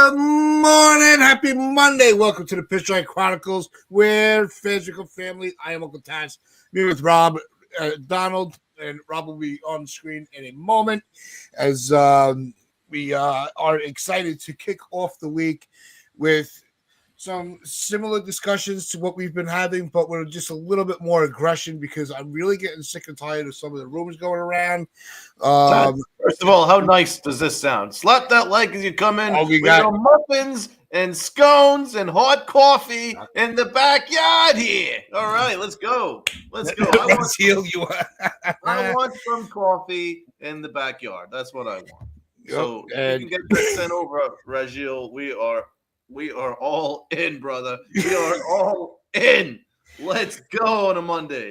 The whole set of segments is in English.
Good morning. Happy Monday. Welcome to the Pitch Right Chronicles. We're Physical Family. I am Uncle Taz. Me with Rob, Donald, and Rob will be on the screen in a moment as we are excited to kick off the week with some similar discussions to what we've been having, but with just a little bit more aggression because I'm really getting sick and tired of some of the rumors going around. First of all, how nice does this sound? Slap that like as you come in with your muffins and scones and hot coffee in the backyard here. All right, let's go. Let's go. I want some coffee in the backyard. That's what I want. So you can get that sent over, Regil. We are all in, brother. We are all in. Let's go on a Monday.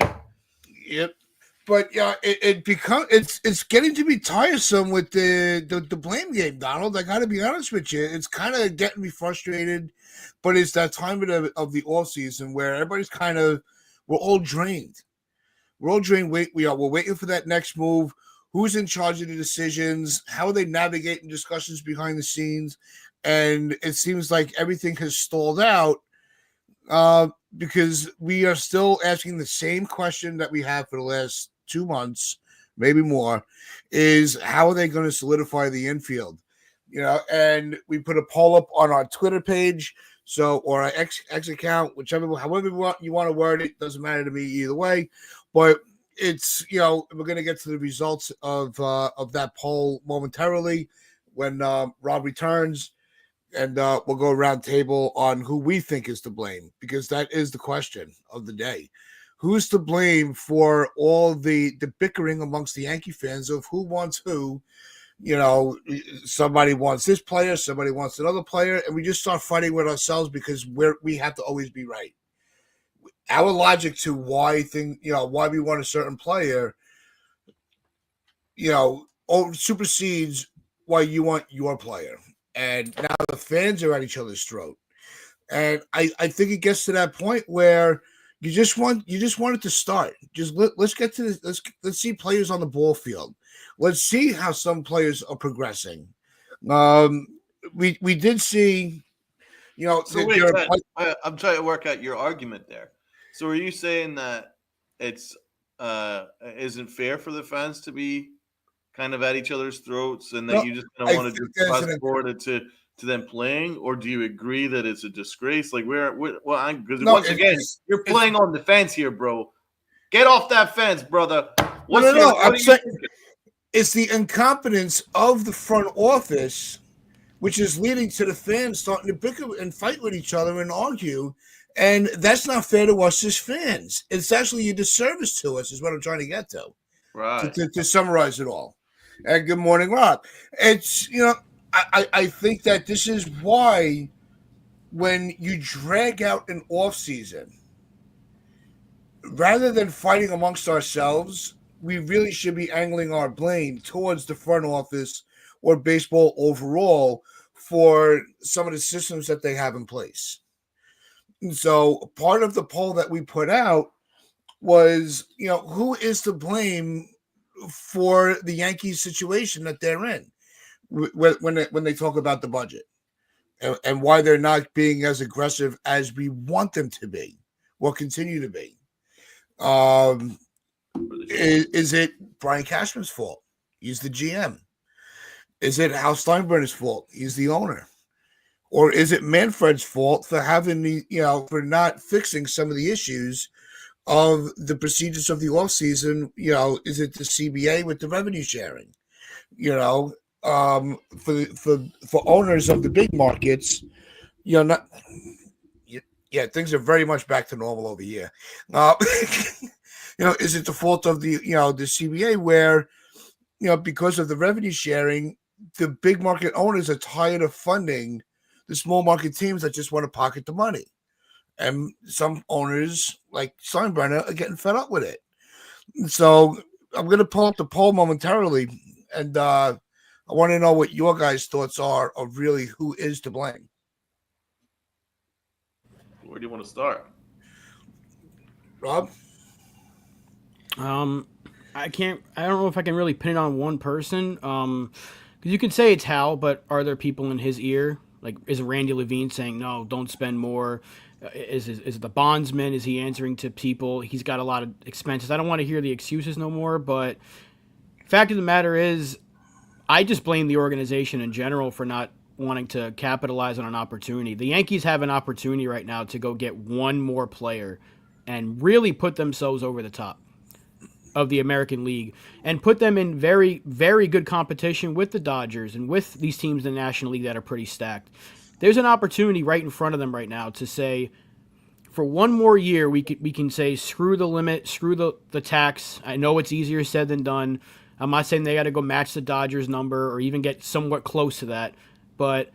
Yep. But yeah, it's getting to be tiresome with the blame game, Donald. I got to be honest with you. It's kind of getting me frustrated. But it's that time of the off season where everybody's we're all drained. We're all drained. We're waiting for that next move. Who's in charge of the decisions? How are they navigating discussions behind the scenes? And it seems like everything has stalled out because we are still asking the same question that we have for the last 2 months, maybe more, is how are they going to solidify the infield? And we put a poll up on our Twitter page, or our X account, however you want to word it, doesn't matter to me either way. But it's we're going to get to the results of that poll momentarily when Rob returns. And we'll go around table on who we think is to blame, because that is the question of the day. Who's to blame for all the bickering amongst the Yankee fans of who wants who? Somebody wants this player, somebody wants another player, and we just start fighting with ourselves because we have to always be right. Our logic to why we want a certain player, supersedes why you want your player. And now the fans are at each other's throat. And I think it gets to that point where you just want it to start. Just let's get to this. Let's see players on the ball field. Let's see how some players are progressing. We did see, So wait, I'm trying to work out your argument there. So are you saying that it's isn't fair for the fans to be kind of at each other's throats, and that you just kind of want to just fast forward it to them playing, or do you agree that it's a disgrace? Like once again, you're playing on the fence here, bro. Get off that fence, brother. I'm saying it's the incompetence of the front office, which is leading to the fans starting to bicker and fight with each other and argue. And that's not fair to us as fans. It's actually a disservice to us, is what I'm trying to get to. Right. To summarize it all. And good morning, Rob. It's, I think that this is why when you drag out an off season, rather than fighting amongst ourselves, we really should be angling our blame towards the front office or baseball overall for some of the systems that they have in place. And so part of the poll that we put out was, who is to blame for the Yankees situation that they're in when they talk about the budget and why they're not being as aggressive as we want them to be or continue to be. Is it Brian Cashman's fault? He's the GM. Is it Hal Steinbrenner's fault? He's the owner. Or is it Manfred's fault for for not fixing some of the issues of the procedures of the offseason? Is it the CBA with the revenue sharing? For owners of the big markets, things are very much back to normal over here. Is it the fault of the CBA where, because of the revenue sharing, the big market owners are tired of funding the small market teams that just want to pocket the money? And some owners, like Steinbrenner, are getting fed up with it. So I'm going to pull up the poll momentarily, and I want to know what your guys' thoughts are of really who is to blame. Where do you want to start? Rob? I don't know if I can really pin it on one person. Because you can say it's Hal, but are there people in his ear Like, is Randy Levine saying, no, don't spend more? Is it the bondsman? Is he answering to people? He's got a lot of expenses. I don't want to hear the excuses no more, but fact of the matter is, I just blame the organization in general for not wanting to capitalize on an opportunity. The Yankees have an opportunity right now to go get one more player and really put themselves over the top of the American League and put them in very, very good competition with the Dodgers and with these teams in the National League that are pretty stacked. There's an opportunity right in front of them right now to say, for one more year, we can say, screw the limit, screw the tax. I know it's easier said than done. I'm not saying they got to go match the Dodgers number or even get somewhat close to that, but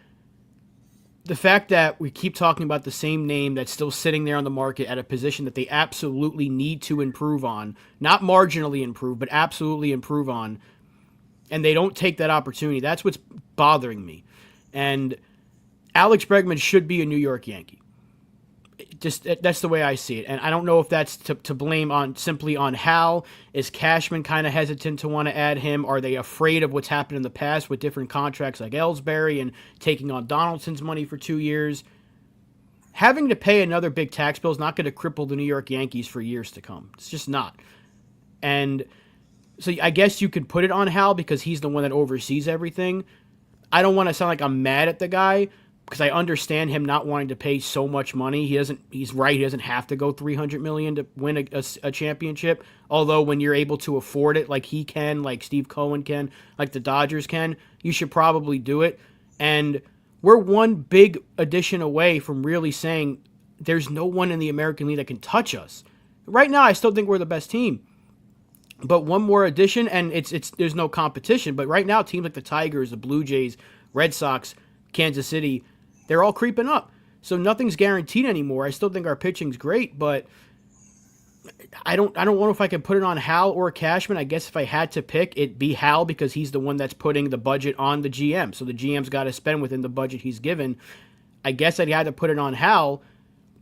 the fact that we keep talking about the same name that's still sitting there on the market at a position that they absolutely need to improve on, not marginally improve, but absolutely improve on, and they don't take that opportunity, that's what's bothering me. And Alex Bregman should be a New York Yankee. Just that's the way I see it, and I don't know if that's to blame on simply on Hal. Is Cashman kind of hesitant to want to add him? Are they afraid of what's happened in the past with different contracts like Ellsbury and taking on Donaldson's money for 2 years? Having to pay another big tax bill is not going to cripple the New York Yankees for years to come. It's just not. And so I guess you could put it on Hal because he's the one that oversees everything. I don't want to sound like I'm mad at the guy, because I understand him not wanting to pay so much money. He's right. He doesn't have to go $300 million to win a championship. Although when you're able to afford it, like he can, like Steve Cohen can, like the Dodgers can, you should probably do it. And we're one big addition away from really saying there's no one in the American League that can touch us. Right now, I still think we're the best team. But one more addition, and there's no competition. But right now, teams like the Tigers, the Blue Jays, Red Sox, Kansas City, they're all creeping up. So nothing's guaranteed anymore. I still think our pitching's great, but I don't know if I can put it on Hal or Cashman. I guess if I had to pick, it'd be Hal because he's the one that's putting the budget on the GM. So the GM's got to spend within the budget he's given. I guess I'd have to put it on Hal,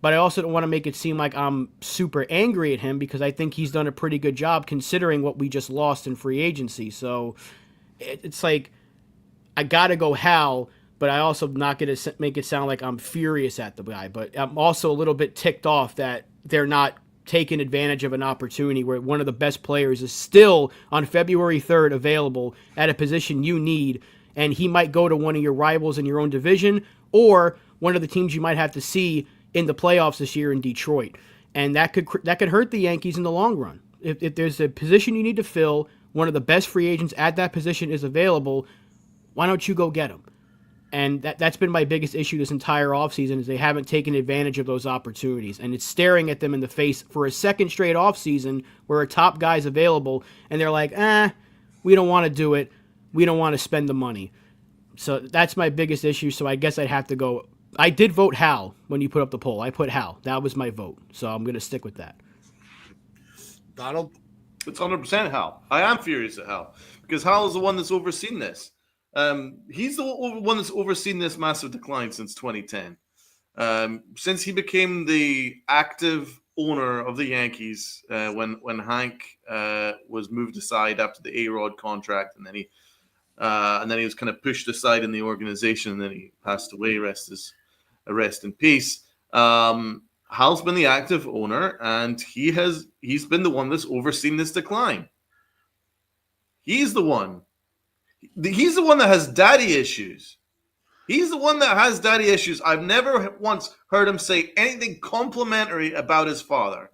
but I also don't want to make it seem like I'm super angry at him because I think he's done a pretty good job considering what we just lost in free agency. So it's like I got to go Hal, but I also not going to make it sound like I'm furious at the guy. But I'm also a little bit ticked off that they're not taking advantage of an opportunity where one of the best players is still on February 3rd available at a position you need, and he might go to one of your rivals in your own division or one of the teams you might have to see in the playoffs this year in Detroit. And that could hurt the Yankees in the long run. If there's a position you need to fill, one of the best free agents at that position is available, why don't you go get him? And that's been my biggest issue this entire offseason is they haven't taken advantage of those opportunities. And it's staring at them in the face for a second straight offseason where a top guy's available and they're like, we don't want to do it. We don't want to spend the money. So that's my biggest issue. So I guess I'd have to go. I did vote Hal when you put up the poll. I put Hal. That was my vote. So I'm going to stick with that. Donald? It's 100% Hal. I am furious at Hal because Hal is the one that's overseen this. He's the one that's overseen this massive decline since 2010. Since he became the active owner of the Yankees when Hank was moved aside after the A-Rod contract, and then he was kind of pushed aside in the organization, and then he passed away. Rest in peace. Hal's been the active owner, and he's been the one that's overseen this decline. He's the one. He's the one that has daddy issues. He's the one that has daddy issues. I've never once heard him say anything complimentary about his father.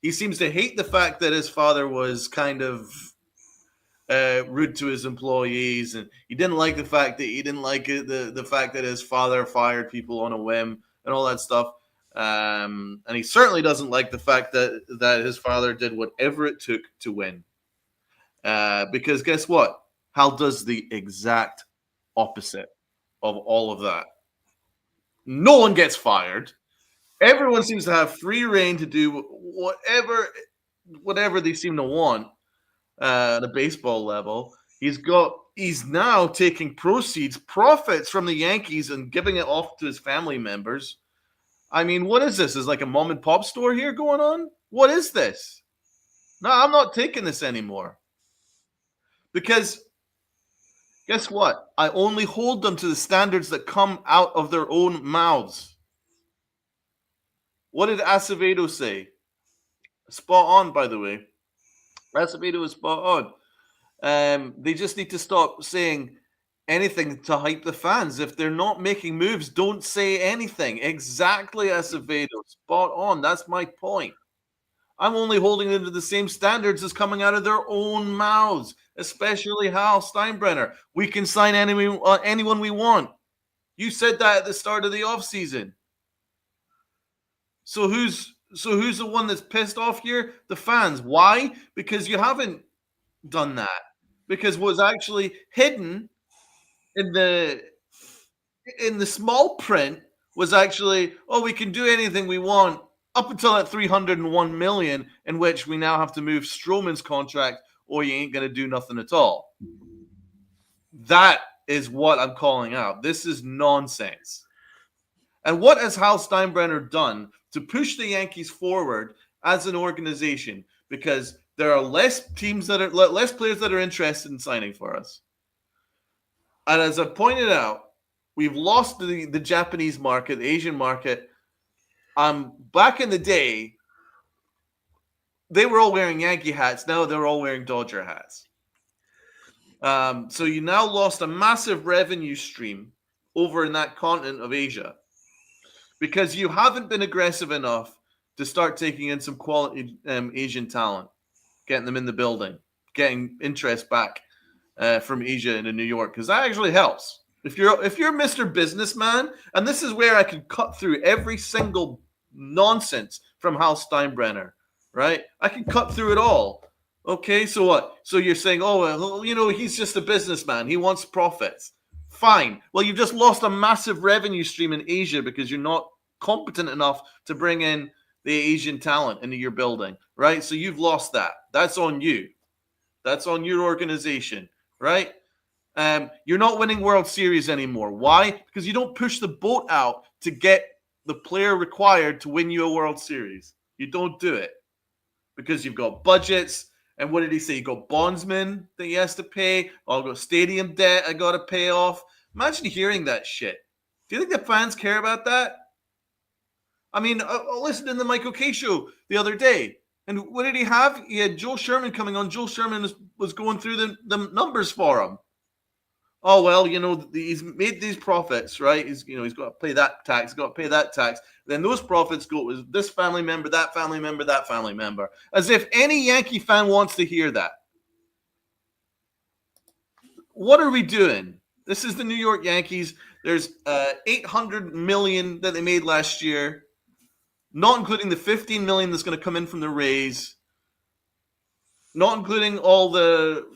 He seems to hate the fact that his father was kind of rude to his employees, and he didn't like the fact the fact that his father fired people on a whim and all that stuff. And he certainly doesn't like the fact that his father did whatever it took to win. Because guess what? Hal does the exact opposite of all of that. No one gets fired. Everyone seems to have free reign to do whatever they seem to want at a baseball level. He's now taking profits from the Yankees and giving it off to his family members. I mean, what is this? Is like a mom and pop store here going on? What is this? No, I'm not taking this anymore. Because Guess what? I only hold them to the standards that come out of their own mouths. What did Acevedo say? Spot on, by the way. Acevedo was spot on. They just need to stop saying anything to hype the fans. If they're not making moves, don't say anything. Exactly, Acevedo. Spot on. That's my point. I'm only holding them to the same standards as coming out of their own mouths, especially Hal Steinbrenner. We can sign anyone we want. You said that at the start of the offseason. So who's the one that's pissed off here? The fans. Why? Because you haven't done that. Because what's actually hidden in the small print was actually, we can do anything we want up until that 301 million, in which we now have to move Stroman's contract, or you ain't going to do nothing at all. That is what I'm calling out. This is nonsense. And what has Hal Steinbrenner done to push the Yankees forward as an organization? Because there are less players that are interested in signing for us. And as I pointed out, we've lost the Japanese market, the Asian market. Back in the day, they were all wearing Yankee hats. Now they're all wearing Dodger hats. So you now lost a massive revenue stream over in that continent of Asia because you haven't been aggressive enough to start taking in some quality Asian talent, getting them in the building, getting interest back from Asia into New York, because that actually helps. If you're Mr. Businessman, and this is where I can cut through every single nonsense from Hal Steinbrenner, right? I can cut through it all. Okay, so what? So you're saying, he's just a businessman. He wants profits. Fine. Well, you've just lost a massive revenue stream in Asia because you're not competent enough to bring in the Asian talent into your building, right? So you've lost that. That's on you. That's on your organization, right? You're not winning World Series anymore. Why? Because you don't push the boat out to get the player required to win you a World Series. You don't do it because you've got budgets. And what did he say? You got bondsmen that he has to pay. I've got stadium debt I got to pay off. Imagine hearing that shit. Do you think the fans care about that? I mean, I listened in the Michael Kay show the other day. And what did he have? He had Joe Sherman coming on. Joe Sherman was going through the numbers for him. Oh, well, he's made these profits, right? He's got to pay that tax, got to pay that tax. Then those profits go with this family member, that family member, that family member. As if any Yankee fan wants to hear that. What are we doing? This is the New York Yankees. There's $800 million that they made last year, not including the $15 million that's going to come in from the Rays, not including all the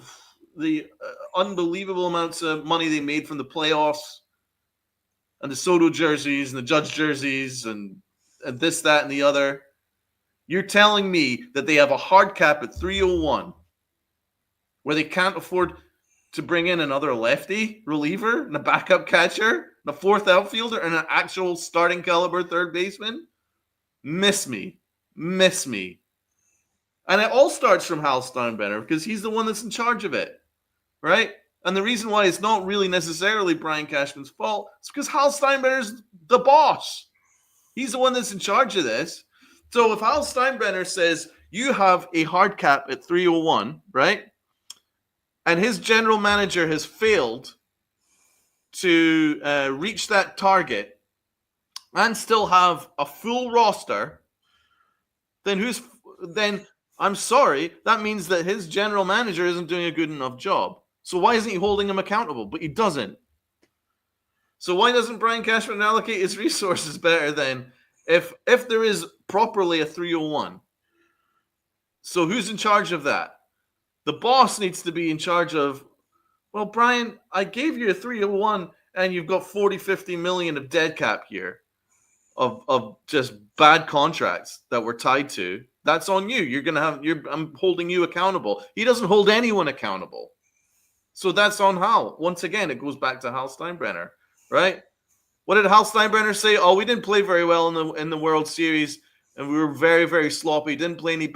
unbelievable amounts of money they made from the playoffs and the Soto jerseys and the Judge jerseys and this, that, and the other. You're telling me that they have a hard cap at 301 where they can't afford to bring in another lefty reliever and a backup catcher and a fourth outfielder and an actual starting caliber third baseman? Miss me. And it all starts from Hal Steinbrenner because he's the one that's in charge of it, right? And the reason why it's not really necessarily Brian Cashman's fault is because Hal Steinbrenner's the boss. He's the one that's in charge of this. So if Hal Steinbrenner says you have a hard cap at 301, right? And his general manager has failed to reach that target and still have a full roster, then I'm sorry, that means that his general manager isn't doing a good enough job. So why isn't he holding him accountable? But he doesn't. So why doesn't Brian Cashman allocate his resources better then if there is properly a 301? So who's in charge of that? The boss needs to be in charge of, well, Brian, I gave you a 301 and you've got 40, 50 million of dead cap here of just bad contracts that we're tied to. That's on you. I'm holding you accountable. He doesn't hold anyone accountable. So that's on Hal. Once again, it goes back to Hal Steinbrenner, right? What did Hal Steinbrenner say? Oh, we didn't play very well in the World Series. and we were very, very sloppy. Didn't play any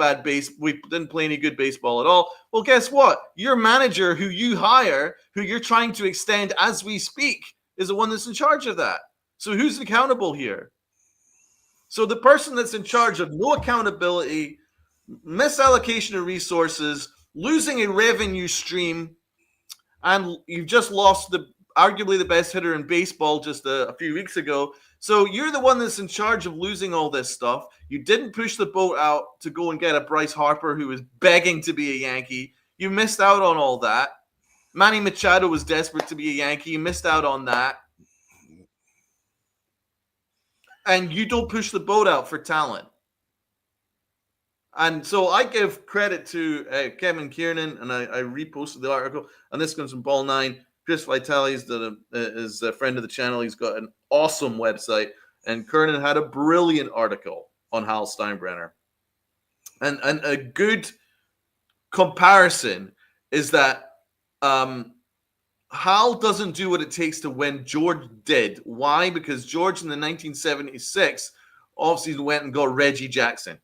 we didn't play any good baseball at all. Well, guess what? Your manager, who you hire, who you're trying to extend as we speak, is the one that's in charge of that. So who's accountable here? So the person that's in charge of no accountability, misallocation of resources, losing a revenue stream, and you've just lost arguably the best hitter in baseball just a few weeks ago. So you're the one that's in charge of losing all this stuff. You didn't push the boat out to go and get a Bryce Harper who was begging to be a Yankee. You missed out on all that. Manny Machado was desperate to be a Yankee. You missed out on that. And you don't push the boat out for talent. And so I give credit to Kevin Kiernan, and I reposted the article. And this comes from Ball 9. Chris Vitale is a friend of the channel. He's got an awesome website. And Kiernan had a brilliant article on Hal Steinbrenner. And a good comparison is that Hal doesn't do what it takes to win. George did. Why? Because George in the 1976 offseason went and got Reggie Jackson.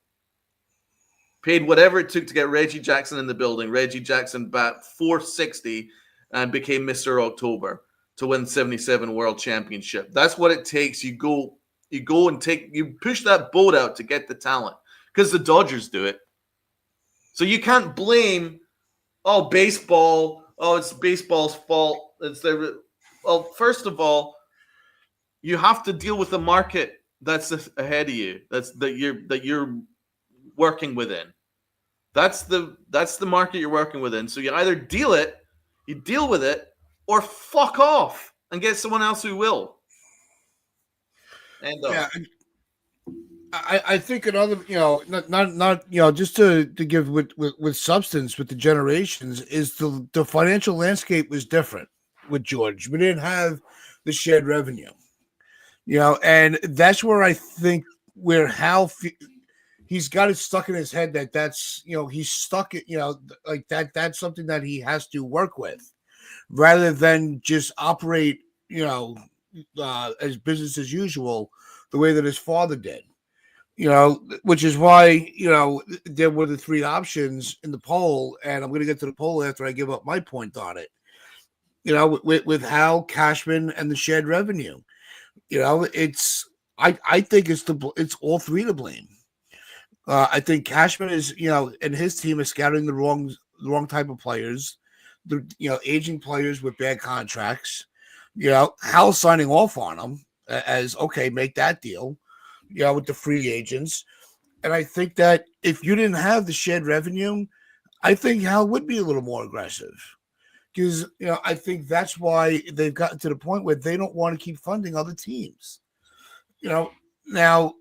Paid whatever it took to get Reggie Jackson in the building. Reggie Jackson bat .460 and became Mr. October to win 77 World Championship. That's what it takes. You go and you push that boat out to get the talent because the Dodgers do it. So you can't blame, baseball. Oh, it's baseball's fault. Well, first of all, you have to deal with the market that's ahead of you. That you're working within. That's the market you're working within. So you either deal with it, or fuck off and get someone else who will. And yeah, I think another, not just to give with substance with the generations is the financial landscape was different with George. We didn't have the shared revenue, and that's where I think where Hal he's got it stuck in his head that's he's stuck it like that's something that he has to work with rather than just operate as business as usual the way that his father did. Which is why, there were the three options in the poll, and I'm going to get to the poll after I give up my point on it. With Hal, Cashman, and the shared revenue. I think it's all three to blame. I think Cashman is, and his team is scouting the wrong type of players, aging players with bad contracts. Hal signing off on them as okay, make that deal. With the free agents. And I think that if you didn't have the shared revenue, I think Hal would be a little more aggressive. Because, I think that's why they've gotten to the point where they don't want to keep funding other teams. Now,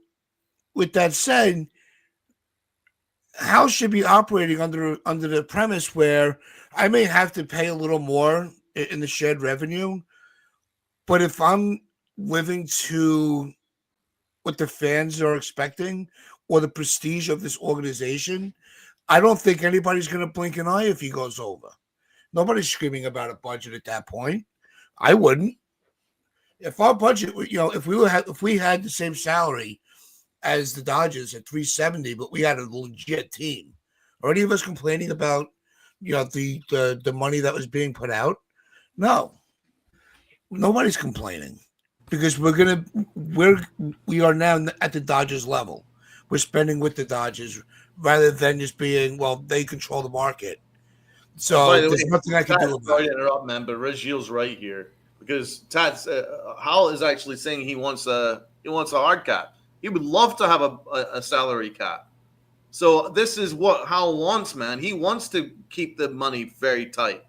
with that said, Hal should be operating under the premise where I may have to pay a little more in the shared revenue, but if I'm living to what the fans are expecting or the prestige of this organization, I don't think anybody's going to blink an eye if he goes over. Nobody's screaming about a budget at that point. I wouldn't. If our budget, if we had the same salary as the Dodgers at $370, but we had a legit team, are any of us complaining about the money that was being put out? No, nobody's complaining. Because we are now at the Dodgers level. We're spending with the Dodgers rather than just being, they control the market. So there's nothing I can do about it. Sorry to interrupt, man, but Reggie's right here because Hal is actually saying he wants a hard cap. He would love to have a salary cap. So this is what Hal wants, man. He wants to keep the money very tight.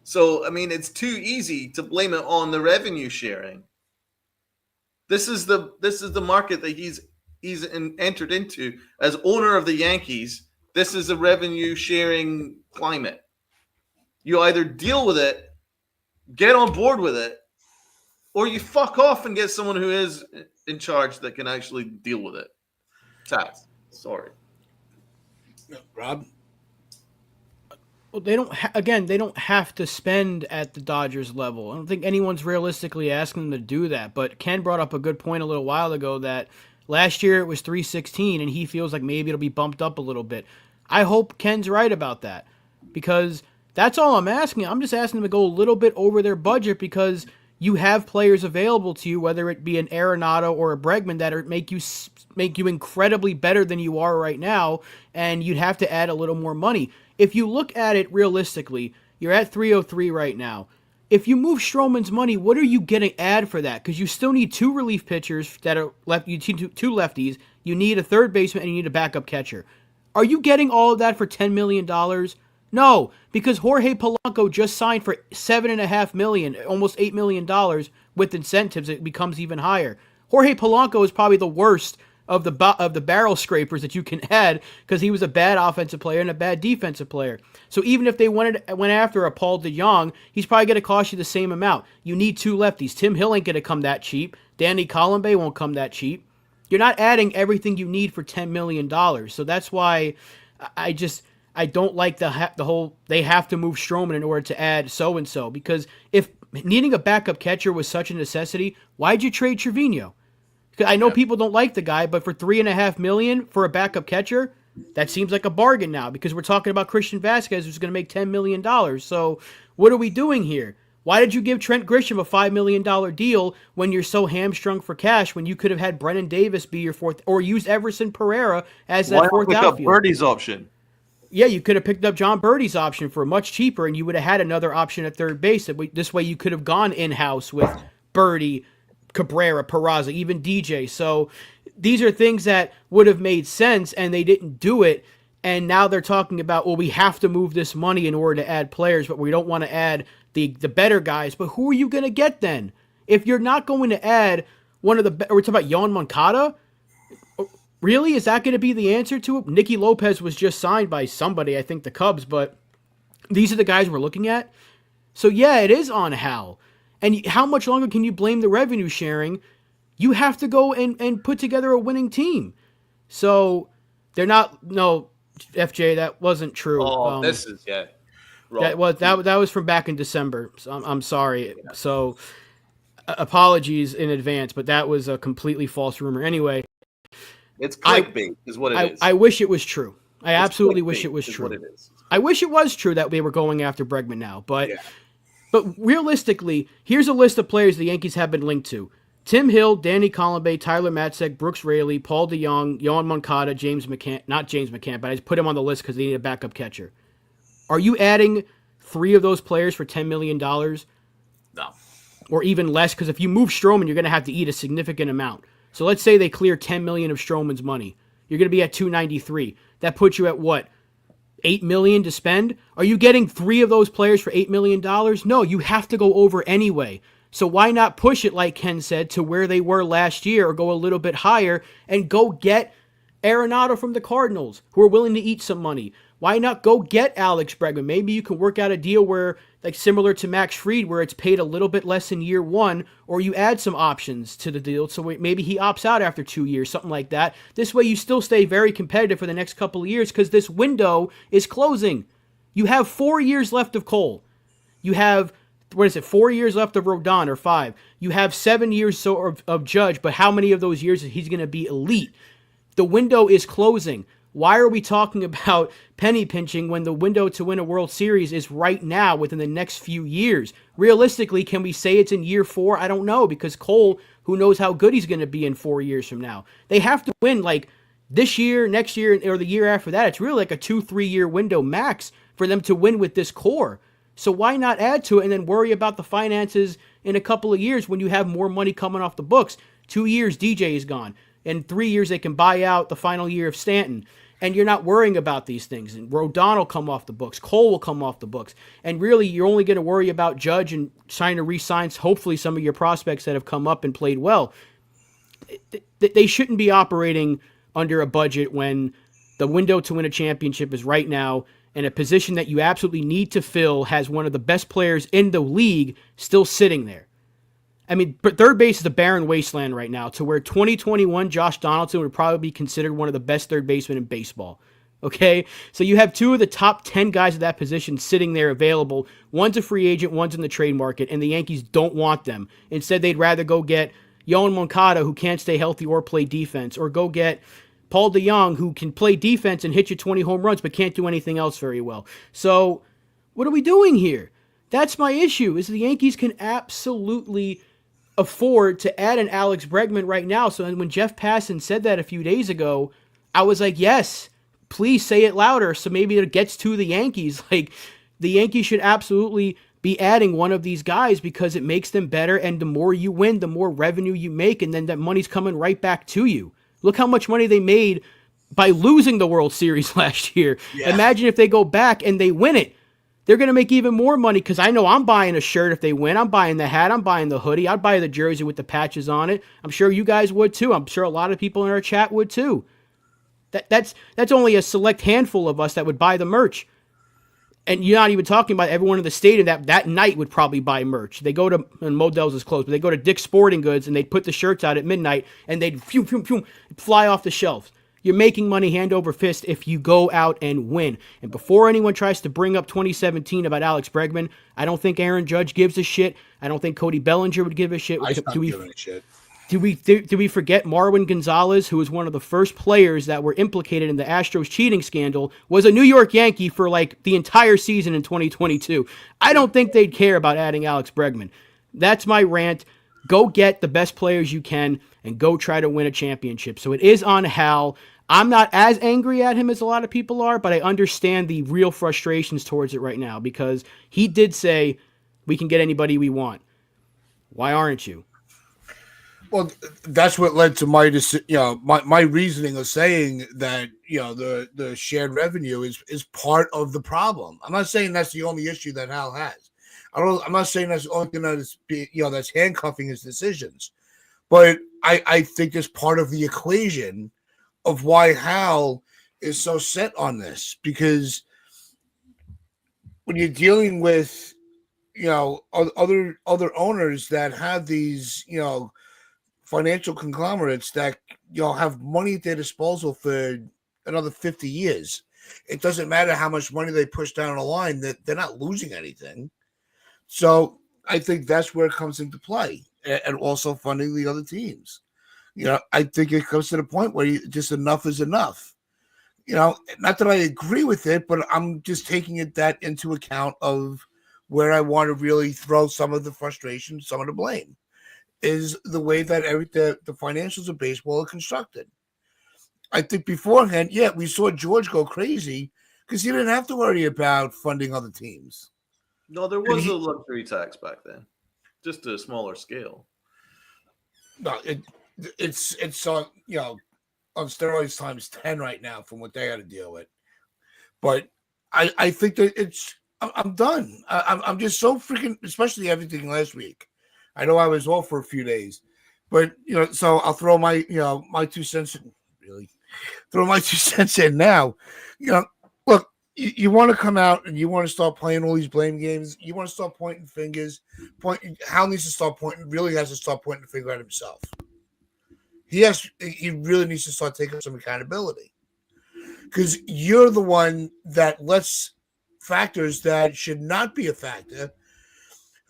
So I mean, it's too easy to blame it on the revenue sharing. This is the market that he's entered into as owner of the Yankees. This is a revenue sharing climate. You either deal with it, get on board with it, or you fuck off and get someone who is in charge that can actually deal with it. Tats, sorry. Rob? Well, they don't have to spend at the Dodgers level. I don't think anyone's realistically asking them to do that. But Ken brought up a good point a little while ago that Last year it was 316, and he feels like maybe it'll be bumped up a little bit. I hope Ken's right about that, because that's all I'm asking. I'm just asking them to go a little bit over their budget, because you have players available to you, whether it be an Arenado or a Bregman, that make you incredibly better than you are right now, and you'd have to add a little more money. If you look at it realistically, you're at 303 right now. If you move Stroman's money, what are you going to add for that? Because you still need 2 relief pitchers that are left. You need 2 lefties. You need a third baseman, and you need a backup catcher. Are you getting all of that for $10 million? No, because Jorge Polanco just signed for $7.5 million, almost $8 million with incentives. It becomes even higher. Jorge Polanco is probably the worst of the barrel scrapers that you can add, because he was a bad offensive player and a bad defensive player. So even if they went after a Paul DeJong, he's probably going to cost you the same amount. You need 2 lefties. Tim Hill ain't going to come that cheap. Danny Colombe won't come that cheap. You're not adding everything you need for $10 million. So that's why I don't like the whole they have to move Stroman in order to add so-and-so, because if needing a backup catcher was such a necessity, why'd you trade Trevino? I know people don't like the guy, but for $3.5 million for a backup catcher, that seems like a bargain now, because we're talking about Christian Vasquez, who's going to make $10 million. So what are we doing here? Why did you give Trent Grisham a $5 million deal when you're so hamstrung for cash, when you could have had Brennan Davis be your fourth, or used Everson Pereira as that fourth outfield? Why not pick up Birdie's option? Yeah, you could have picked up John Birdie's option for much cheaper, and you would have had another option at third base. This way you could have gone in-house with Birdie, Cabrera, Peraza, even DJ. So these are things that would have made sense, and they didn't do it. And now they're talking about, well, we have to move this money in order to add players, but we don't want to add the better guys. But who are you going to get then? If you're not going to add one of the we're talking about Yohan Moncada? Really? Is that going to be the answer to it? Nicky Lopez was just signed by somebody, I think the Cubs, but these are the guys we're looking at. So yeah, it is on Hal. And how much longer can you blame the revenue sharing? You have to go and put together a winning team. So they're not, no, FJ, that wasn't true. Oh, this is, yeah. Wrong. That was from back in December. So I'm sorry. Yeah. So apologies in advance, but that was a completely false rumor. Anyway. It's clickbait is what it is. I wish it was true. I absolutely wish it was true. What it is. I wish it was true that they were going after Bregman now. But realistically, here's a list of players the Yankees have been linked to. Tim Hill, Danny Colombe, Tyler Matzek, Brooks Raley, Paul DeJong, Yohan Moncada, James McCann. Not James McCann, but I just put him on the list because they need a backup catcher. Are you adding 3 of those players for $10 million? No. Or even less? Because if you move Stroman, you're going to have to eat a significant amount. So let's say they clear $10 million of Stroman's money. You're going to be at $293. That puts you at what? $8 million to spend? Are you getting 3 of those players for $8 million? No, you have to go over anyway. So why not push it, like Ken said, to where they were last year, or go a little bit higher and go get Arenado from the Cardinals, who are willing to eat some money? Why not go get Alex Bregman? Maybe you can work out a deal where, like similar to Max Fried, where it's paid a little bit less in year 1, or you add some options to the deal, so maybe he opts out after 2 years, something like that. This way you still stay very competitive for the next couple of years, because this window is closing. You have 4 years left of Cole. You have, 4 years left of Rodon, or 5. You have 7 years of Judge, but how many of those years is he's going to be elite? The window is closing. Why are we talking about penny pinching when the window to win a World Series is right now, within the next few years? Realistically, can we say it's in year 4? I don't know, because Cole, who knows how good he's going to be in 4 years from now? They have to win like this year, next year, or the year after that. It's really like a 2-3 year window max for them to win with this core. So why not add to it and then worry about the finances in a couple of years when you have more money coming off the books? 2 years, DJ is gone. In 3 years, they can buy out the final year of Stanton. And you're not worrying about these things. And Rodon will come off the books. Cole will come off the books. And really, you're only going to worry about Judge and trying to re-sign, hopefully, some of your prospects that have come up and played well. They shouldn't be operating under a budget when the window to win a championship is right now, and a position that you absolutely need to fill has one of the best players in the league still sitting there. I mean, third base is a barren wasteland right now, to where 2021 Josh Donaldson would probably be considered one of the best third basemen in baseball. Okay? So you have 2 of the top 10 guys at that position sitting there available. One's a free agent, one's in the trade market, and the Yankees don't want them. Instead, they'd rather go get, Yohan Moncada, who can't stay healthy or play defense, or go get Paul DeJong, who can play defense and hit you 20 home runs but can't do anything else very well. So what are we doing here? That's my issue, is the Yankees can absolutely afford to add an Alex Bregman right now. So when Jeff Passan said that a few days ago, I was like, yes, please say it louder so maybe it gets to the Yankees. Like, the Yankees should absolutely be adding one of these guys because it makes them better, and the more you win, the more revenue you make, and then that money's coming right back to you. Look how much money they made by losing the World Series last year. Yeah. Imagine if they go back and they win it. They're going to make even more money because I know I'm buying a shirt if they win. I'm buying the hat. I'm buying the hoodie. I'd buy the jersey with the patches on it. I'm sure you guys would too. I'm sure a lot of people in our chat would too. That's only a select handful of us that would buy the merch. And you're not even talking about everyone in the stadium that night would probably buy merch. They go to, and Modell's is closed, but they go to Dick's Sporting Goods and they'd put the shirts out at midnight and they'd fly off the shelves. You're making money hand over fist if you go out and win. And before anyone tries to bring up 2017 about Alex Bregman, I don't think Aaron Judge gives a shit. I don't think Cody Bellinger would give a shit. I stopped giving a shit. Do we forget Marwin Gonzalez, who was one of the first players that were implicated in the Astros cheating scandal, was a New York Yankee for like the entire season in 2022. I don't think they'd care about adding Alex Bregman. That's my rant. Go get the best players you can and go try to win a championship. So it is on Hal. I'm not as angry at him as a lot of people are, but I understand the real frustrations towards it right now because he did say we can get anybody we want. Why aren't you? Well, that's what led to my my reasoning of saying that the shared revenue is part of the problem. I'm not saying that's the only issue that Hal has. I'm not saying that's the only thing that is that's handcuffing his decisions, but I think it's part of the equation of why Hal is so set on this, because when you're dealing with other owners that have these financial conglomerates that have money at their disposal for another 50 years. It doesn't matter how much money they push down the line, that they're not losing anything. So I think that's where it comes into play, and also funding the other teams. I think it comes to the point where just enough is enough. Not that I agree with it, but I'm just taking that into account of where I want to really throw some of the frustration, some of the blame. Is the way that the financials of baseball are constructed. I think beforehand, we saw George go crazy because he didn't have to worry about funding other teams. No, there was a luxury tax back then, just a smaller scale. No, it's on on steroids times 10 right now from what they had to deal with. But I think that I'm done. I'm just so freaking, especially everything last week. I know I was off for a few days, but so I'll throw my my 2 cents in, really throw my 2 cents in now. Look, you want to come out and you want to start playing all these blame games. You want to start pointing fingers. Hal needs to start pointing. Really has to start pointing the finger at himself. He really needs to start taking some accountability, because you're the one that lets factors that should not be a factor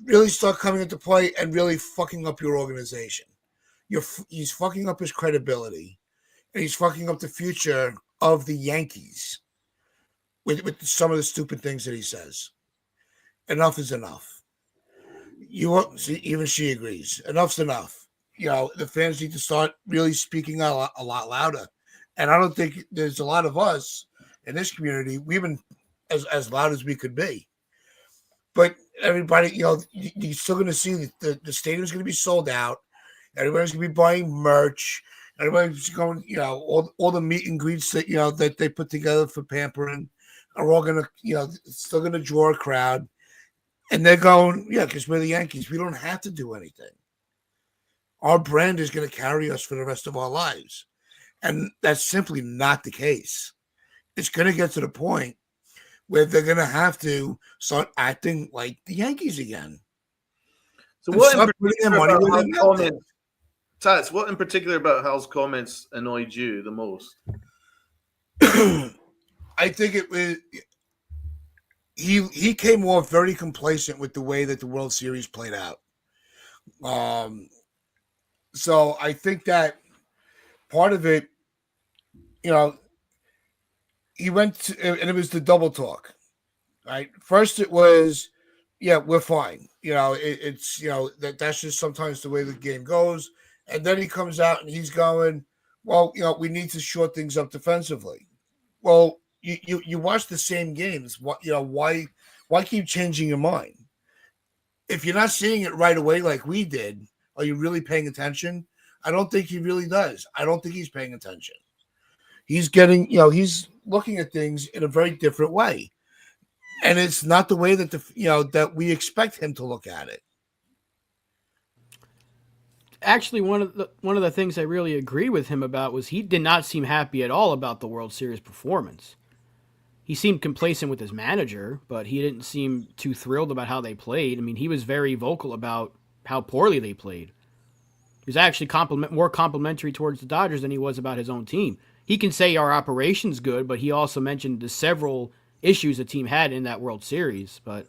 really start coming into play and really fucking up your organization. He's fucking up his credibility, and he's fucking up the future of the Yankees with some of the stupid things that he says. Enough is enough. Even she agrees. Enough's enough. The fans need to start really speaking out a lot louder. And I don't think there's a lot of us in this community. We've been as loud as we could be. But everybody, you're still going to see the stadium's going to be sold out. Everybody's going to be buying merch. Everybody's going, all the meet and greets that, that they put together for pampering are all going to, still going to draw a crowd. And they're going, because we're the Yankees. We don't have to do anything. Our brand is going to carry us for the rest of our lives. And that's simply not the case. It's going to get to the point where they're going to have to start acting like the Yankees again. So what in particular about Hal's comments annoyed you the most? I think it was he came off very complacent with the way that the World Series played out. So I think that part of it, he went to, and it was the double talk, right? First, it was, yeah, we're fine. It's that's just sometimes the way the game goes. And then he comes out and he's going, well, we need to short things up defensively. Well, you watch the same games. What why keep changing your mind? If you're not seeing it right away like we did, are you really paying attention? I don't think he really does. I don't think he's paying attention. He's getting, he's looking at things in a very different way. And it's not the way that that we expect him to look at it. Actually, one of the things I really agree with him about was he did not seem happy at all about the World Series performance. He seemed complacent with his manager, but he didn't seem too thrilled about how they played. I mean, he was very vocal about how poorly they played. He was actually more complimentary towards the Dodgers than he was about his own team. He can say our operation's good, but he also mentioned the several issues the team had in that World Series. But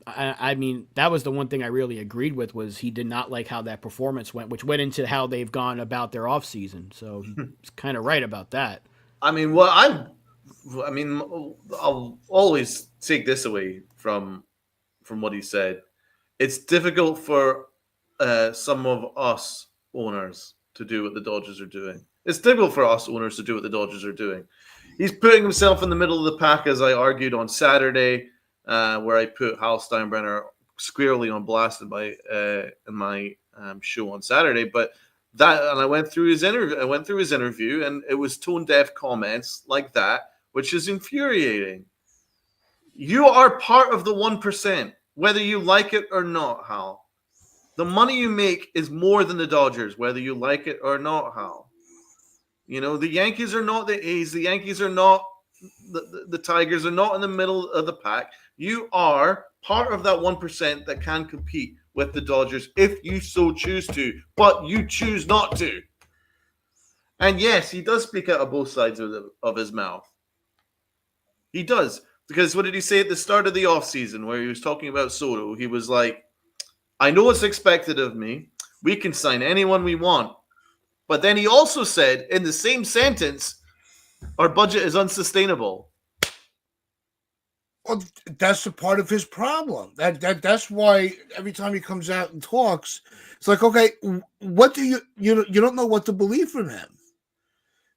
I mean, that was the one thing I really agreed with, was he did not like how that performance went, which went into how they've gone about their offseason. So he's kind of right about that. I mean, I'll always take this away from what he said. It's difficult for some of us owners to do what the Dodgers are doing. It's difficult for us owners to do what the Dodgers are doing. He's putting himself in the middle of the pack, as I argued on Saturday, where I put Hal Steinbrenner squarely on blast in my show on Saturday. But I went through his interview, and it was tone deaf comments like that, which is infuriating. You are part of the 1%, whether you like it or not, Hal. The money you make is more than the Dodgers, whether you like it or not, Hal. The Yankees are not the A's. The Yankees are not the Tigers, are not in the middle of the pack. You are part of that 1% that can compete with the Dodgers if you so choose to, but you choose not to. And yes, he does speak out of both sides of his mouth. He does. Because what did he say at the start of the offseason where he was talking about Soto? He was like, I know what's expected of me. We can sign anyone we want. But then he also said in the same sentence, our budget is unsustainable. Well, that's a part of his problem. That's why every time he comes out and talks, it's like, okay, what do you don't know what to believe from him.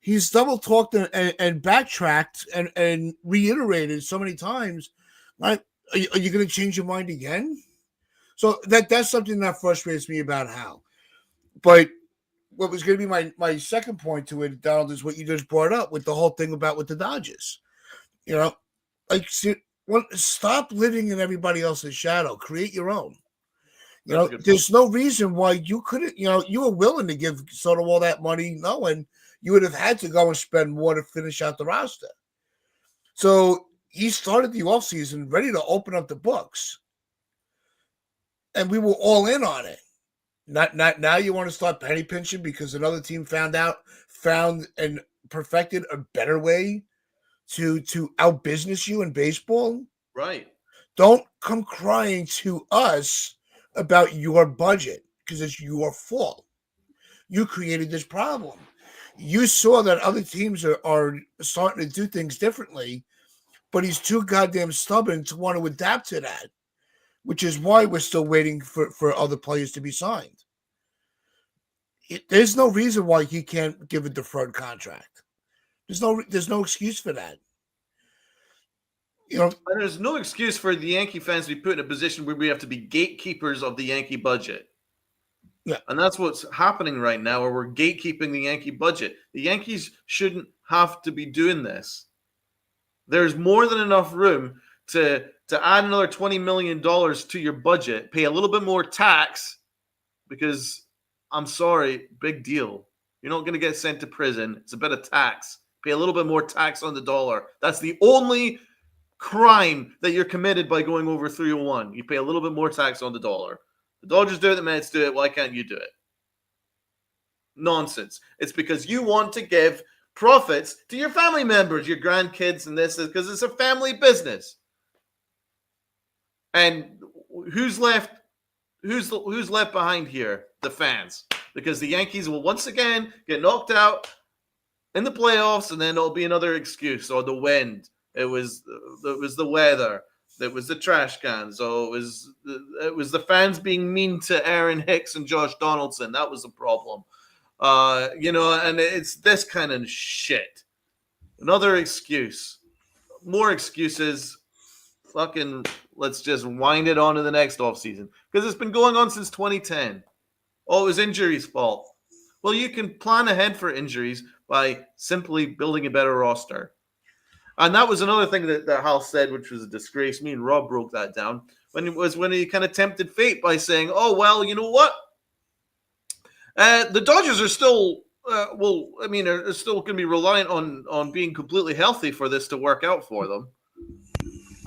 He's double talked and backtracked and reiterated so many times. Like, are you going to change your mind again? So that's something that frustrates me about Hal. But what was going to be my second point to it, Donald, is what you just brought up with the whole thing about with the Dodgers. Stop living in everybody else's shadow. Create your own. There's no reason why you couldn't. You were willing to give Soto all that money, knowing you would have had to go and spend more to finish out the roster. So he started the offseason ready to open up the books, and we were all in on it. Not now you want to start penny pinching because another team found and perfected a better way to outbusiness you in baseball. Right. Don't come crying to us about your budget because it's your fault. You created this problem. You saw that other teams are starting to do things differently, but he's too goddamn stubborn to want to adapt to that, which is why we're still waiting for other players to be signed. There's no reason why he can't give a deferred contract. There's no excuse for that. And there's no excuse for the Yankee fans to be put in a position where we have to be gatekeepers of the Yankee budget. Yeah. And that's what's happening right now, where we're gatekeeping the Yankee budget. The Yankees shouldn't have to be doing this. There's more than enough room to add another $20 million to your budget, pay a little bit more tax, because I'm sorry, big deal. You're not going to get sent to prison. It's a bit of tax. Pay a little bit more tax on the dollar. That's the only crime that you're committed by going over 301. You pay a little bit more tax on the dollar. The Dodgers do it, the Mets do it. Why can't you do it? Nonsense. It's because you want to give profits to your family members, your grandkids, and this is because it's a family business. And who's left behind here? the fans, because the Yankees will once again get knocked out in the playoffs, and then it'll be another excuse, or the wind. It was the weather. It was the trash cans. So it was the fans being mean to Aaron Hicks and Josh Donaldson. That was the problem. And it's this kind of shit. Another excuse. More excuses. Fucking let's just wind it on to the next offseason. Because it's been going on since 2010. Oh, it was injuries' fault. Well, you can plan ahead for injuries by simply building a better roster. And that was another thing that Hal said, which was a disgrace. Me and Rob broke that down when he kind of tempted fate by saying, "Oh well, you know what? The Dodgers are still are still going to be reliant on being completely healthy for this to work out for them."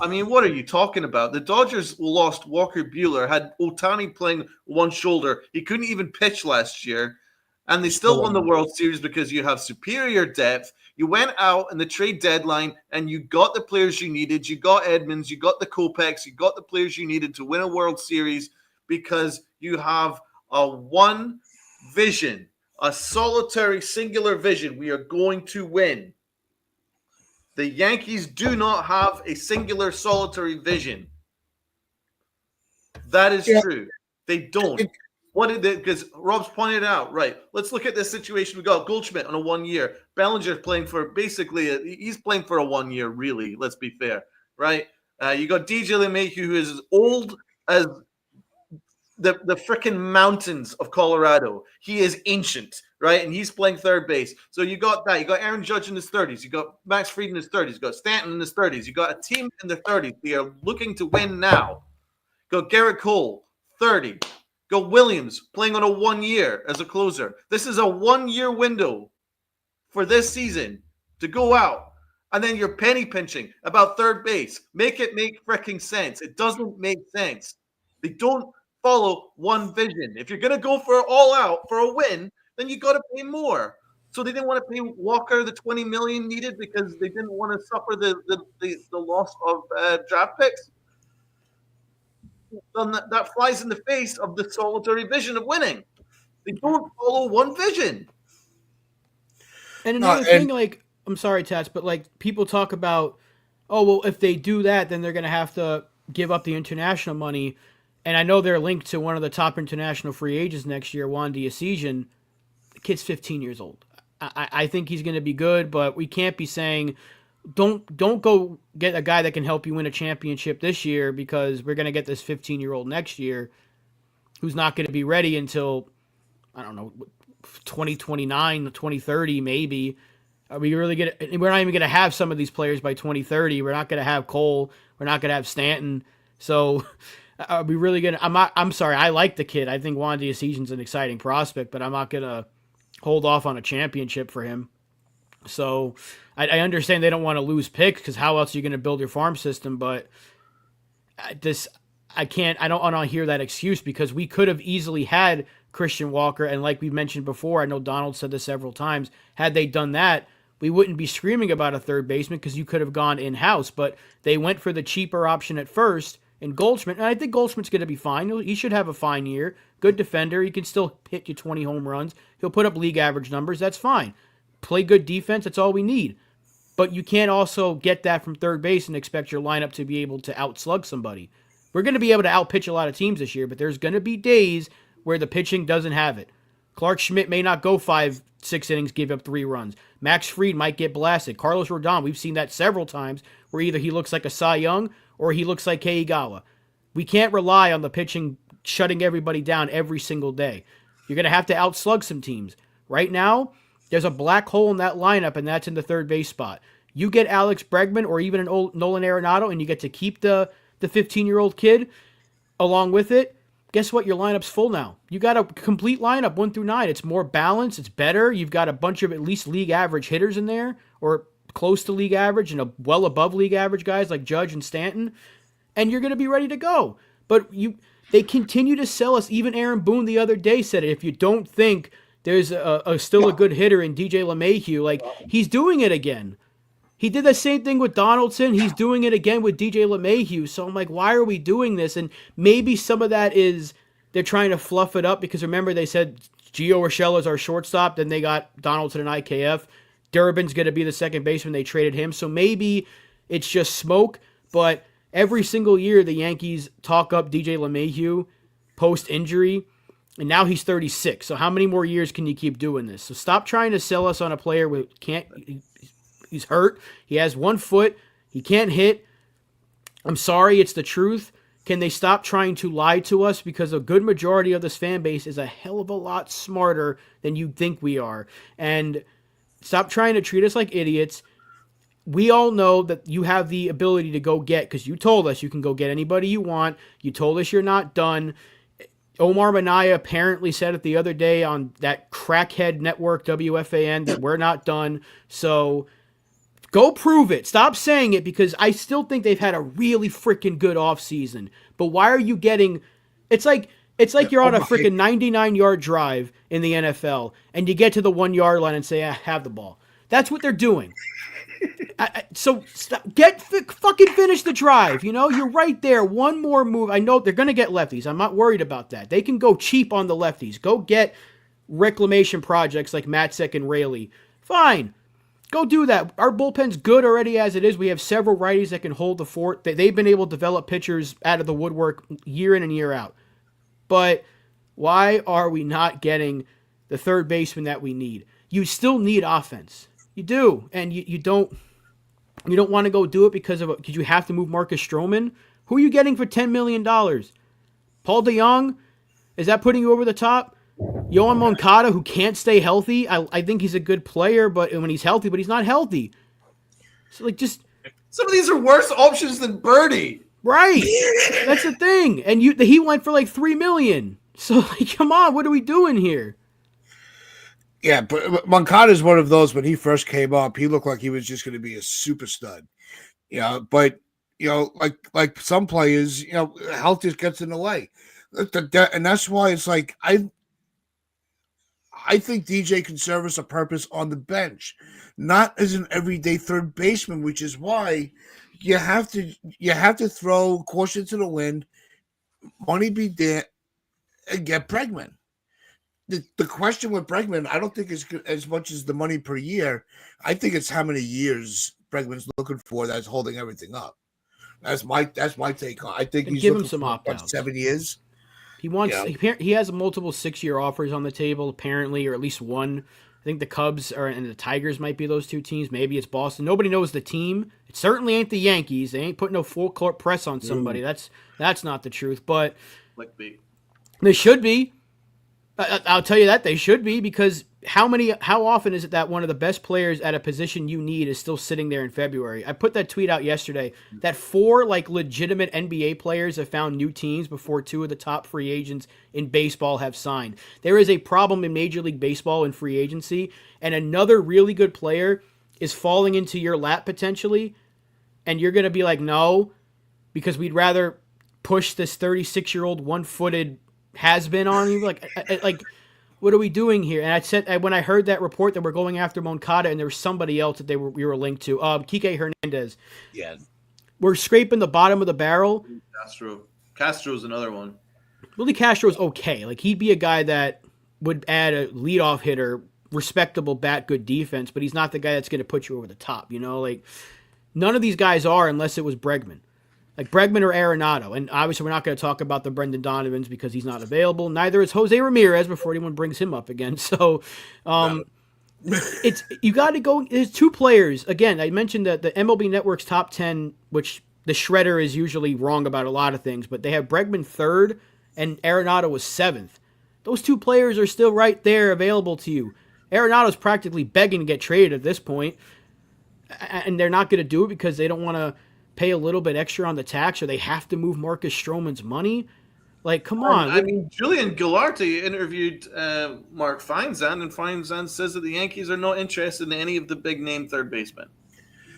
I mean, what are you talking about? The Dodgers lost Walker Buehler, had Ohtani playing one shoulder. He couldn't even pitch last year, and they still won the World Series because you have superior depth. You went out in the trade deadline and you got the players you needed. You got Edmonds, you got the Kopechs, you got the players you needed to win a World Series because you have a one vision, a solitary, singular vision. We are going to win. The Yankees do not have a singular, solitary vision. That is true. They don't. What did they? Because Rob's pointed out, right? Let's look at this situation. We got Goldschmidt on a 1 year. Bellinger playing for he's playing for a 1 year, really. Let's be fair, right? You got DJ LeMahieu, who is as old as the freaking mountains of Colorado. He is ancient, right? And he's playing third base. So you got that. You got Aaron Judge in his 30s. You got Max Fried in his 30s. You got Stanton in his 30s. You got a team in their 30s. They are looking to win now. Go Garrett Cole, 30. Go Williams, playing on a 1 year as a closer. This is a 1 year window for this season to go out. And then you're penny pinching about third base. Make it make freaking sense. It doesn't make sense. They don't follow one vision. If you're going to go for all out for a win, then you got to pay more. So they didn't want to pay Walker the $20 million needed because they didn't want to suffer the loss of draft picks. Then that flies in the face of the solitary vision of winning. They don't follow one vision. And another thing, like, I'm sorry, Tats, but like people talk about, oh, well, if they do that, then they're going to have to give up the international money. And I know they're linked to one of the top international free agents next year, Wandy Essien. The kid's 15 years old. I think he's going to be good, but we can't be saying, don't go get a guy that can help you win a championship this year because we're going to get this 15-year-old next year who's not going to be ready until, I don't know, 2029, 2030 maybe. We're not even going to have some of these players by 2030. We're not going to have Cole. We're not going to have Stanton. So are we really going to – I'm sorry. I like the kid. I think Wandy Essie's an exciting prospect, but I'm not going to hold off on a championship for him. So I understand they don't want to lose picks because how else are you going to build your farm system? But I don't want to hear that excuse because we could have easily had Christian Walker. And like we mentioned before, I know Donald said this several times, had they done that, we wouldn't be screaming about a third baseman because you could have gone in-house. But they went for the cheaper option at first in Goldschmidt. And I think Goldschmidt's going to be fine. He should have a fine year. Good defender. He can still hit you 20 home runs. He'll put up league average numbers. That's fine. Play good defense. That's all we need. But you can't also get that from third base and expect your lineup to be able to outslug somebody. We're going to be able to outpitch a lot of teams this year, but there's going to be days where the pitching doesn't have it. Clark Schmidt may not go 5-6 innings, give up 3 runs. Max Fried might get blasted. Carlos Rodon, we've seen that several times, where either he looks like a Cy Young or he looks like Keigawa. We can't rely on the pitching shutting everybody down every single day. You're going to have to outslug some teams. Right now, there's a black hole in that lineup, and that's in the third base spot. You get Alex Bregman or even an old Nolan Arenado, and you get to keep the 15-year-old kid along with it. Guess what? Your lineup's full now. You got a complete lineup 1 through 9. It's more balanced. It's better. You've got a bunch of at least league average hitters in there, or close to league average, and well above league average guys like Judge and Stanton, and you're going to be ready to go. But they continue to sell us. Even Aaron Boone the other day said it. If you don't think there's still a good hitter in DJ LeMahieu, like, he's doing it again. He did the same thing with Donaldson. He's doing it again with DJ LeMahieu. So I'm like, why are we doing this? And maybe some of that is they're trying to fluff it up because remember they said Gio Urshela's our shortstop, then they got Donaldson and IKF. Durbin's going to be the second baseman. They traded him. So maybe it's just smoke, but every single year the Yankees talk up DJ LeMahieu post-injury, and now he's 36. So how many more years can you keep doing this? So stop trying to sell us on a player who he's hurt. He has 1 foot. He can't hit. I'm sorry, it's the truth. Can they stop trying to lie to us? Because a good majority of this fan base is a hell of a lot smarter than you think we are. And stop trying to treat us like idiots. We all know that you have the ability to go get, because you told us you can go get anybody you want. You told us you're not done. Omar Minaya apparently said it the other day on that crackhead network WFAN that we're not done. So go prove it. Stop saying it, because I still think they've had a really freaking good offseason. But why are you getting... It's like you're on a freaking 99-yard drive in the NFL, and you get to the 1-yard line and say, have the ball. That's what they're doing. So fucking finish the drive. You know, you're right there. One more move. I know they're going to get lefties. I'm not worried about that. They can go cheap on the lefties. Go get reclamation projects like Matzek and Raley. Fine. Go do that. Our bullpen's good already as it is. We have several righties that can hold the fort. They've been able to develop pitchers out of the woodwork year in and year out. But why are we not getting the third baseman that we need? You still need offense. You do. And you don't want to go do it because you have to move Marcus Stroman? Who are you getting for $10 million? Paul DeJong? Is that putting you over the top? Yohan Moncada, who can't stay healthy. I think he's a good player, but when he's healthy, but he's not healthy. So just some of these are worse options than Birdie. Right. That's the thing. And he went for like $3 million. So come on, what are we doing here? Yeah, but Moncada is one of those. When he first came up, he looked like he was just going to be a super stud. But like some players, health just gets in the way, and that's why it's like I think DJ can serve us a purpose on the bench, not as an everyday third baseman, which is why you have to throw caution to the wind, money be there, and get Bregman. The question with Bregman, I don't think is as much as the money per year. I think it's how many years Bregman's looking for that's holding everything up. That's my take on. I think he's give him some opt-outs. 7 years. He wants. He has multiple 6-year offers on the table, apparently, or at least one. I think the Cubs and the Tigers might be those two teams. Maybe it's Boston. Nobody knows the team. It certainly ain't the Yankees. They ain't putting no full court press on somebody. That's not the truth. But they should be. I'll tell you that they should be, because how often is it that one of the best players at a position you need is still sitting there in February? I put that tweet out yesterday that 4 legitimate NBA players have found new teams before 2 of the top free agents in baseball have signed. There is a problem in Major League Baseball in free agency, and another really good player is falling into your lap potentially, and you're going to be like, no, because we'd rather push this 36-year-old one-footed has been on you. Like, what are we doing here? And I said, when I heard that report that we're going after Moncada, and there was somebody else that we were linked to, Kike Hernandez. Yeah, we're scraping the bottom of the barrel. Castro's another one. Willie Castro's okay. Like, he'd be a guy that would add a leadoff hitter, respectable bat, good defense, but he's not the guy that's going to put you over the top. Like, none of these guys are, unless it was Bregman. Like Bregman or Arenado. And obviously we're not going to talk about the Brendan Donovans because he's not available. Neither is Jose Ramirez before anyone brings him up again. So it's you got to go. There's 2 players. Again, I mentioned that the MLB Network's top 10, which the Shredder is usually wrong about a lot of things, but they have Bregman 3rd and Arenado was 7th. Those 2 players are still right there available to you. Arenado's practically begging to get traded at this point, and they're not going to do it because they don't want to pay a little bit extra on the tax, or they have to move Marcus Stroman's money. Like, come on. I mean, Julian Gularte interviewed Mark Feinsand, and Feinsand says that the Yankees are not interested in any of the big-name third basemen.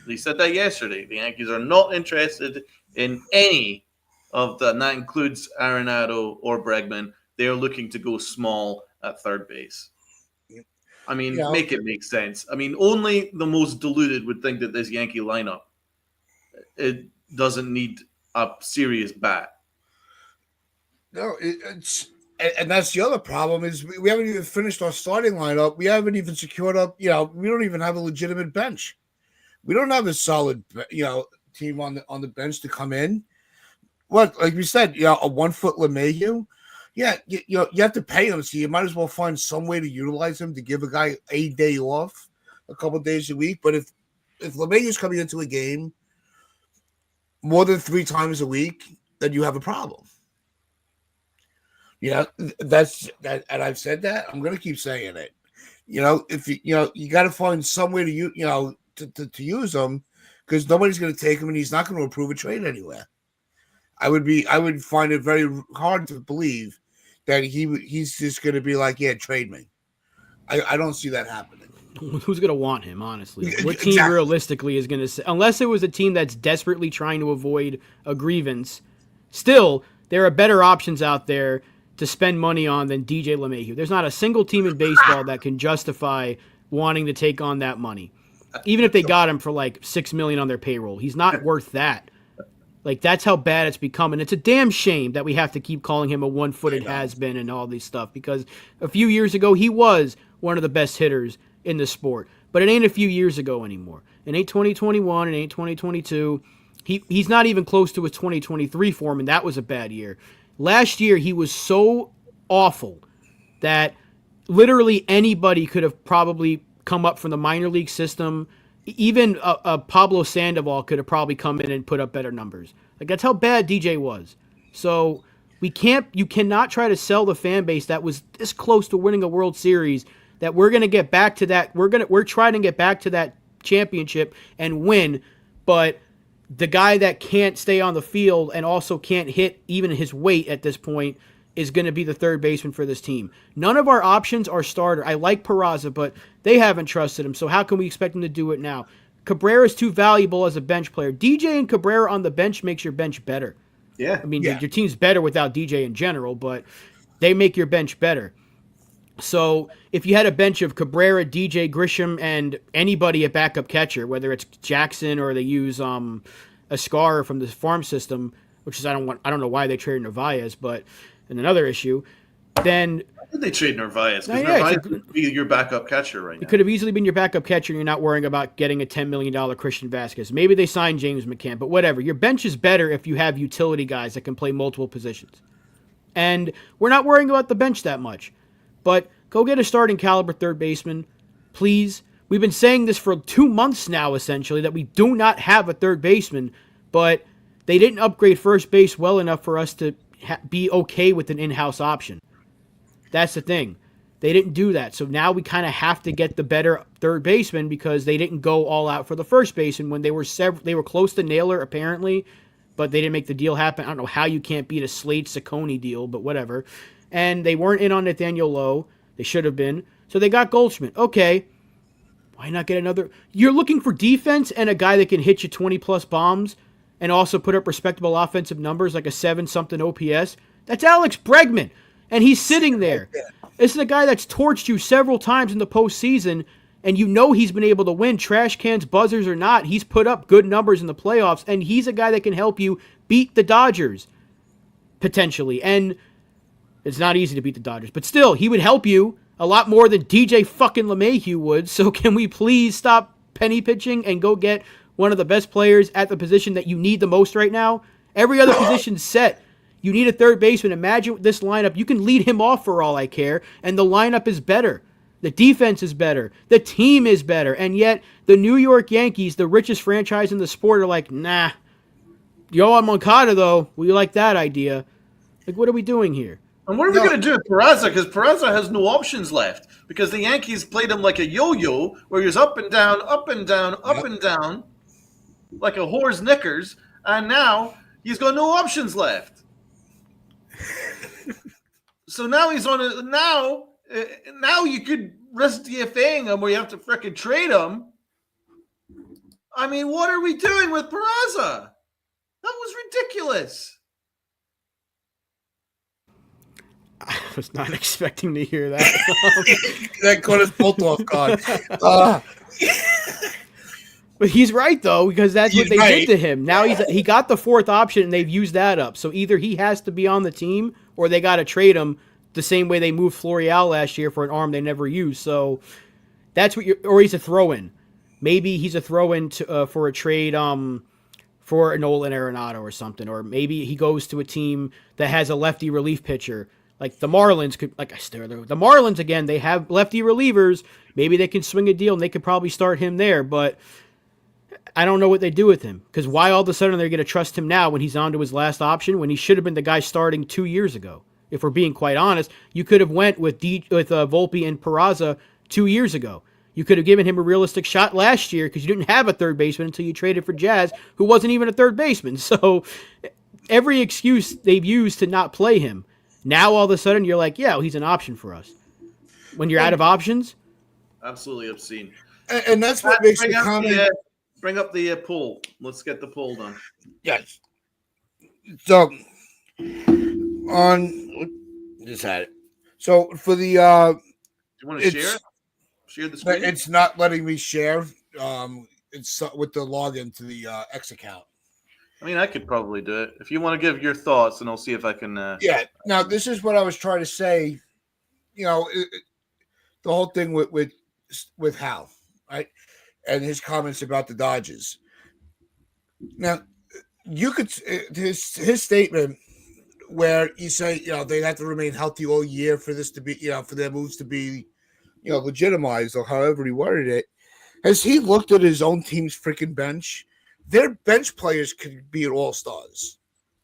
He said that yesterday. The Yankees are not interested in any of that, and that includes Arenado or Bregman. They are looking to go small at third base. I mean, make it make sense. I mean, only the most deluded would think that this Yankee lineup, it doesn't need a serious bat. No, it's and that's the other problem is we haven't even finished our starting lineup. We haven't even secured up. We don't even have a legitimate bench. We don't have a solid, team on the bench to come in. What, like we said, a 1 foot LeMahieu. Yeah, you have to pay him, so you might as well find some way to utilize him to give a guy a day off, a couple of days a week. But if LeMahieu's coming into a game more than 3 times a week, then you have a problem. That's that, and I've said that. I'm going to keep saying it. If you got to find some way to to use him, because nobody's going to take him, and he's not going to approve a trade anywhere. I would find it very hard to believe that he's just going to be like, yeah, trade me. I don't see that happening. Who's going to want him, honestly? What team realistically is going to say, unless it was a team that's desperately trying to avoid a grievance, still, there are better options out there to spend money on than DJ LeMahieu. There's not a single team in baseball that can justify wanting to take on that money. Even if they got him for like $6 million on their payroll. He's not worth that. Like, that's how bad it's become. And it's a damn shame that we have to keep calling him a one-footed has-been and all this stuff, because a few years ago, he was one of the best hitters in the sport. But it ain't a few years ago anymore. It ain't 2021, it ain't 2022. He's not even close to his 2023 form, and that was a bad year. Last year, he was so awful that literally anybody could have probably come up from the minor league system. Even a Pablo Sandoval could have probably come in and put up better numbers. Like, that's how bad DJ was. So you cannot try to sell the fan base that was this close to winning a World Series that we're going to get back to that. We're trying to get back to that championship and win, but the guy that can't stay on the field and also can't hit even his weight at this point is going to be the third baseman for this team. None of our options are starter. I like Peraza, but they haven't trusted him, so how can we expect him to do it now? Cabrera's too valuable as a bench player. DJ and Cabrera on the bench makes your bench better. Yeah. I mean, your team's better without DJ in general, but they make your bench better. So if you had a bench of Cabrera, DJ, Grisham, and anybody at backup catcher, whether it's Jackson or they use Ascar from the farm system, which is I don't know why they traded Narvaez, but and another issue, then why did they trade Narvaez? Because Narvaez could be your backup catcher right now. It could have easily been your backup catcher, and you're not worrying about getting a $10 million Christian Vasquez. Maybe they signed James McCann, but whatever. Your bench is better if you have utility guys that can play multiple positions. And we're not worrying about the bench that much. But go get a starting caliber third baseman, please. We've been saying this for 2 months now, essentially, that we do not have a third baseman, but they didn't upgrade first base well enough for us to be okay with an in-house option. That's the thing. They didn't do that. So now we kind of have to get the better third baseman because they didn't go all out for the first baseman when they were close to Naylor, apparently, but they didn't make the deal happen. I don't know how you can't beat a Slade-Ciccone deal, but whatever. And they weren't in on Nathaniel Lowe. They should have been. So they got Goldschmidt. Okay. Why not get another? You're looking for defense and a guy that can hit you 20-plus bombs and also put up respectable offensive numbers like a 7-something OPS. That's Alex Bregman, and he's sitting there. This is a guy that's torched you several times in the postseason, and you know he's been able to win. Trash cans, buzzers or not, he's put up good numbers in the playoffs, and he's a guy that can help you beat the Dodgers, potentially. And it's not easy to beat the Dodgers, but still, he would help you a lot more than DJ fucking LeMahieu would, so can we please stop penny pitching and go get one of the best players at the position that you need the most right now? Every other position's set. You need a third baseman. Imagine this lineup. You can lead him off for all I care, and the lineup is better. The defense is better. The team is better. And yet, the New York Yankees, the richest franchise in the sport, are like, nah. Yoan Moncada, though, we like that idea. Like, what are we doing here? And what are we going to do with Peraza? Because Peraza has no options left. Because the Yankees played him like a yo-yo, where he was up and down, up and down, up and down, like a whore's knickers. And now he's got no options left. So now he's on a now you could risk DFAing him, where you have to frickin' trade him. I mean, what are we doing with Peraza? That was ridiculous. I was not expecting to hear that. That caught us both off guard. But he's right, though, because that's what they did to him. Now he got the fourth option, and they've used that up. So either he has to be on the team, or they got to trade him the same way they moved Florial last year for an arm they never used. So that's what or he's a throw-in. Maybe he's a throw-in for a trade for Nolan Arenado or something. Or maybe he goes to a team that has a lefty relief pitcher. Like the Marlins could, like I stare there. The Marlins, again, they have lefty relievers. Maybe they can swing a deal and they could probably start him there. But I don't know what they do with him. Because why all of a sudden they're going to trust him now when he's on to his last option when he should have been the guy starting 2 years ago? If we're being quite honest, you could have went with Volpe and Peraza 2 years ago. You could have given him a realistic shot last year because you didn't have a third baseman until you traded for Jazz, who wasn't even a third baseman. So every excuse they've used to not play him. Now all of a sudden you're like, yeah, well, he's an option for us. When you're out of options? Absolutely obscene. And that's what makes the comment. Bring up the poll. Let's get the poll done. Yes. So just had it. So for the do you want to share it? Share the screen? It's not letting me share. It's with the login to the X account. I mean, I could probably do it. If you want to give your thoughts, and I'll see if I can. Yeah. Now, this is what I was trying to say. You know, the whole thing with Hal, right, and his comments about the Dodgers. Now, you could his statement where you say, you know, they have to remain healthy all year for this to be, you know, for their moves to be, you know, legitimized or however he worded it. Has he looked at his own team's freaking bench? Their bench players could be all-stars.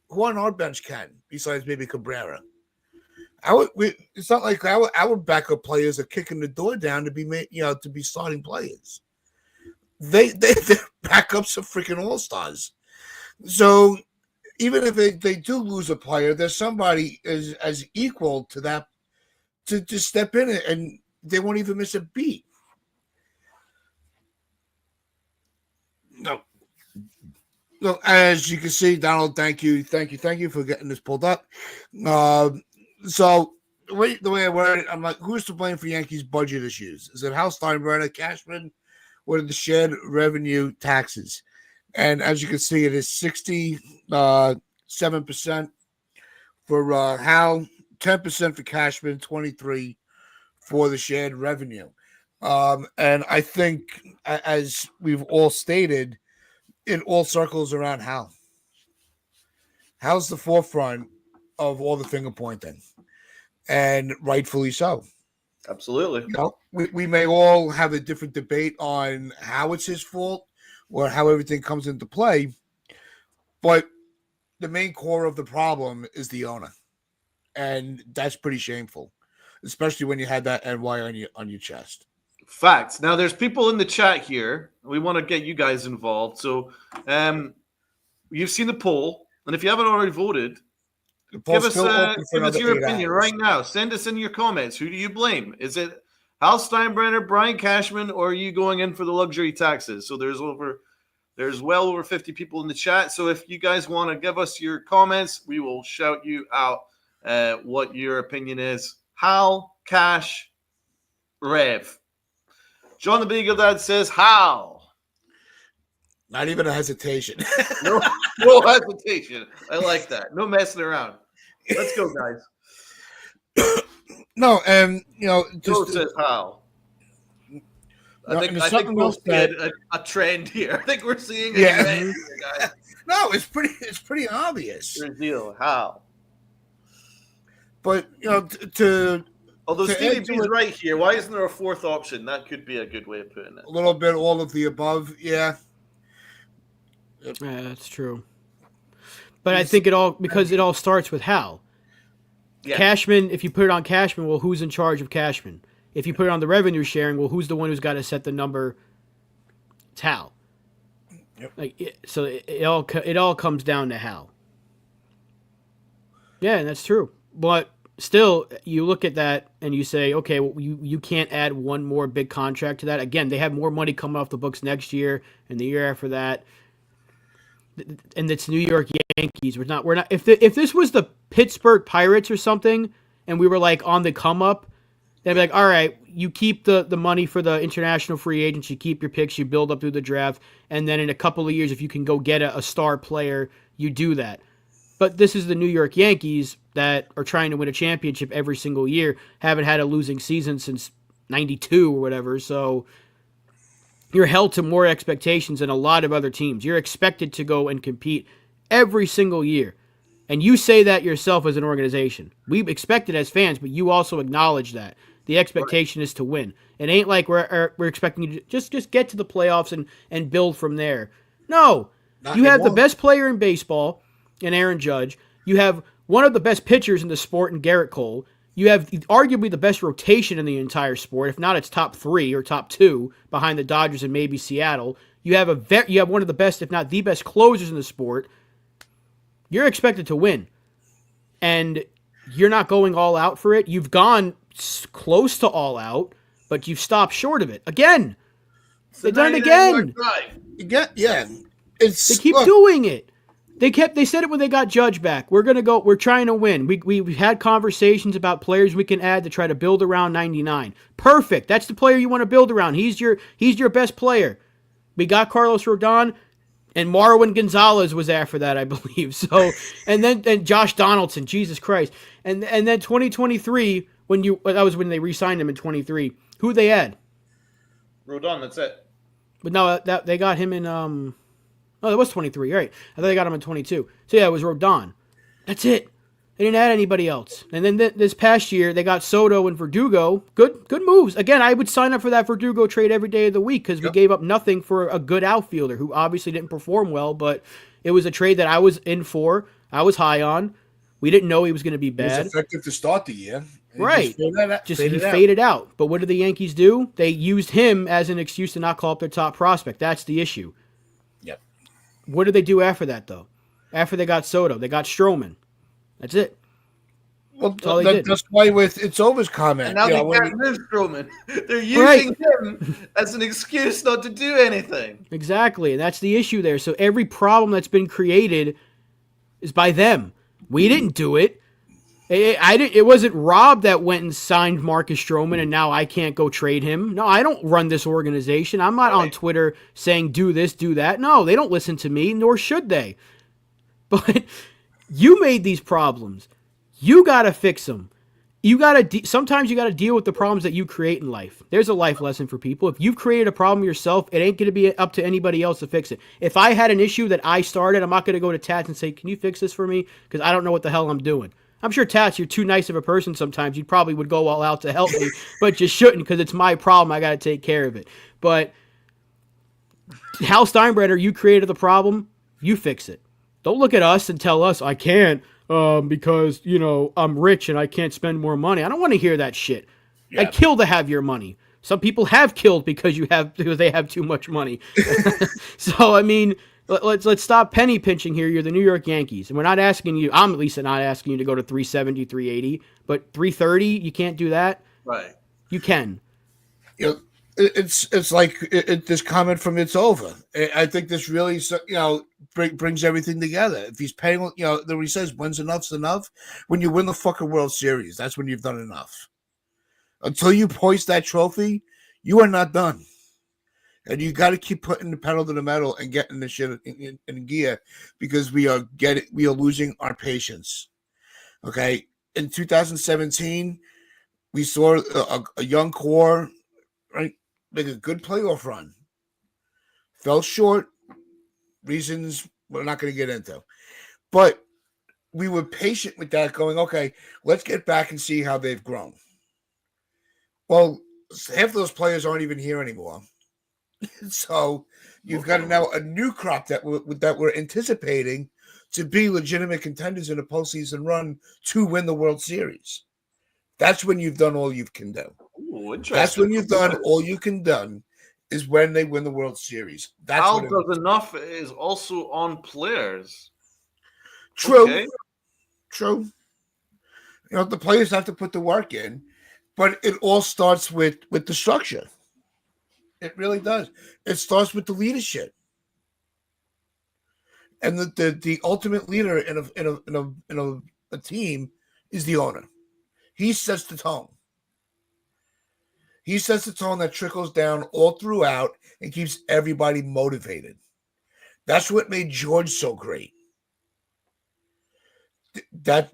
Who on our bench can, besides maybe Cabrera? It's not like our backup players are kicking the door down to be made, you know, to be starting players. Their backups are freaking all-stars. So even if they do lose a player, there's somebody as equal to that to step in and they won't even miss a beat. No. As you can see, Donald, thank you for getting this pulled up. So the way I word it, I'm like, who's to blame for Yankees budget issues? Is it Hal Steinbrenner, Cashman, or the shared revenue taxes? And as you can see, it is 67% for Hal, 10% for Cashman, 23% for the shared revenue. And I think, as we've all stated, it all circles around Hal. Hal's the forefront of all the finger pointing, and rightfully so. Absolutely. You know, we may all have a different debate on how it's his fault or how everything comes into play, but the main core of the problem is the owner, and that's pretty shameful, especially when you had that NY on your chest. Facts. Now, there's people in the chat here. We want to get you guys involved. So, you've seen the poll, and if you haven't already voted, give us your opinion right now. Send us in your comments. Who do you blame? Is it Hal Steinbrenner, Brian Cashman, or are you going in for the luxury taxes? So there's well over 50 people in the chat. So if you guys want to give us your comments, we will shout you out what your opinion is. Hal, Cash, Rev. John the Beagle Dad says, how? Not even a hesitation. No hesitation. I like that. No messing around. Let's go, guys. No, and Joe says how. I think we'll get a trend here. I think we're seeing a trend here, guys. No, it's pretty obvious. Reveal how. But although Stevie B's right here, why isn't there a fourth option? That could be a good way of putting it. A little bit all of the above, yeah. Yeah, that's true. But I think it all starts with Hal. Yeah. Cashman, if you put it on Cashman, well, who's in charge of Cashman? If you put it on the revenue sharing, well, who's the one who's got to set the number? It's Hal. Yep. So it all comes down to Hal. Yeah, that's true. But still, you look at that and you say, okay, well, you can't add one more big contract to that. Again, they have more money coming off the books next year and the year after that. And it's New York Yankees. We're not. If this was the Pittsburgh Pirates or something, and we were like on the come up, they'd be like, all right, you keep the money for the international free agents, you keep your picks, you build up through the draft, and then in a couple of years, if you can go get a star player, you do that. But this is the New York Yankees that are trying to win a championship every single year, haven't had a losing season since 92 or whatever. So you're held to more expectations than a lot of other teams. You're expected to go and compete every single year. And you say that yourself as an organization. We expect it as fans, but you also acknowledge that. The expectation is to win. It ain't like we're expecting you to just get to the playoffs and build from there. No. You have the best player in baseball in Aaron Judge. You have one of the best pitchers in the sport in Garrett Cole. You have arguably the best rotation in the entire sport. If not, it's top 3 or top 2 behind the Dodgers and maybe Seattle. You have one of the best, if not the best, closers in the sport. You're expected to win. And you're not going all out for it. You've gone close to all out, but you've stopped short of it. Again. They've done it again. Yeah. They keep doing it. They said it when they got Judge back. We're trying to win. We've had conversations about players we can add to try to build around 99. Perfect. That's the player you want to build around. He's your best player. We got Carlos Rodon, and Marwin Gonzalez was after that, I believe. So, and Josh Donaldson, Jesus Christ. And then 2023, that was when they re-signed him in 23. Who they add? Rodon, that's it. But no, that they got him in oh, that was 23, right. I thought they got him in 22. So yeah, it was Rodon. That's it. They didn't add anybody else. And then this past year, they got Soto and Verdugo. Good moves. Again, I would sign up for that Verdugo trade every day of the week because we gave up nothing for a good outfielder who obviously didn't perform well, but it was a trade that I was in for. I was high on. We didn't know he was going to be bad. It was effective to start the year. Right. He faded out. But what did the Yankees do? They used him as an excuse to not call up their top prospect. That's the issue. Yep. What did they do after that, though? After they got Soto, they got Stroman. That's it. Well, that's why with It's Over's comment. And now they can't move Stroman. They're using him as an excuse not to do anything. Exactly, and that's the issue there. So every problem that's been created is by them. We didn't do it. It wasn't Rob that went and signed Marcus Stroman and now I can't go trade him. No, I don't run this organization. I'm not on Twitter saying do this, do that. No, they don't listen to me, nor should they. But you made these problems. You got to fix them. Sometimes you got to deal with the problems that you create in life. There's a life lesson for people. If you've created a problem yourself, it ain't going to be up to anybody else to fix it. If I had an issue that I started, I'm not going to go to Tats and say, can you fix this for me? Because I don't know what the hell I'm doing. I'm sure, Tats, you're too nice of a person sometimes. You probably would go all out to help me, but you shouldn't because it's my problem. I got to take care of it. But Hal Steinbrenner, you created the problem. You fix it. Don't look at us and tell us I can't because, I'm rich and I can't spend more money. I don't want to hear that shit. Yeah. I'd kill to have your money. Some people have killed because they have too much money. So, I mean, let's stop penny pinching here. You're the New York Yankees. And we're not asking you, I'm at least not asking you to go to 370, 380, but 330, you can't do that. Right. You can. It's like this comment from It's Over. I think this really, brings everything together. If he's paying, when he says when's enough's enough, when you win the fucking World Series, that's when you've done enough. Until you hoist that trophy, you are not done. And you got to keep putting the pedal to the metal and getting the shit in gear because we are losing our patience. Okay, in 2017, we saw a young core, right, make a good playoff run. Fell short. Reasons we're not going to get into, but we were patient with that. Going, okay, let's get back and see how they've grown. Well, half of those players aren't even here anymore. So you've got now a new crop that we're anticipating to be legitimate contenders in a postseason run to win the World Series. That's when you've done all you can do. Ooh, interesting. That's when you've done all you can do is when they win the World Series. That's how does enough is also on players. True. Okay. True. The players have to put the work in, but it all starts with the structure. It really does. It starts with the leadership, and the ultimate leader in a team is the owner. He sets the tone. He sets the tone that trickles down all throughout and keeps everybody motivated. That's what made George so great. That,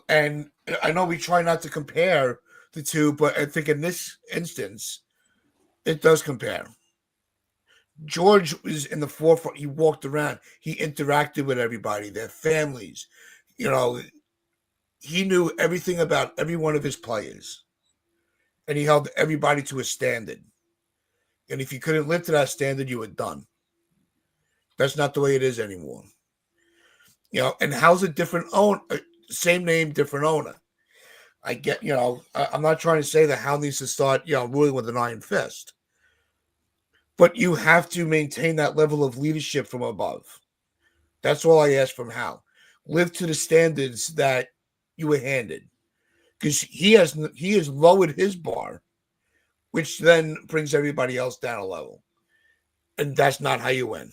and I know we try not to compare the two, but I think in this instance, it does compare. George was in the forefront. He walked around. He interacted with everybody, their families. He knew everything about every one of his players, and he held everybody to a standard. And if you couldn't live to that standard, you were done. That's not the way it is anymore. And how's a different owner? Same name, different owner. I get, I'm not trying to say that Hal needs to start, ruling with an iron fist. But you have to maintain that level of leadership from above. That's all I ask from Hal. Live to the standards that you were handed. Because he has lowered his bar, which then brings everybody else down a level. And that's not how you win.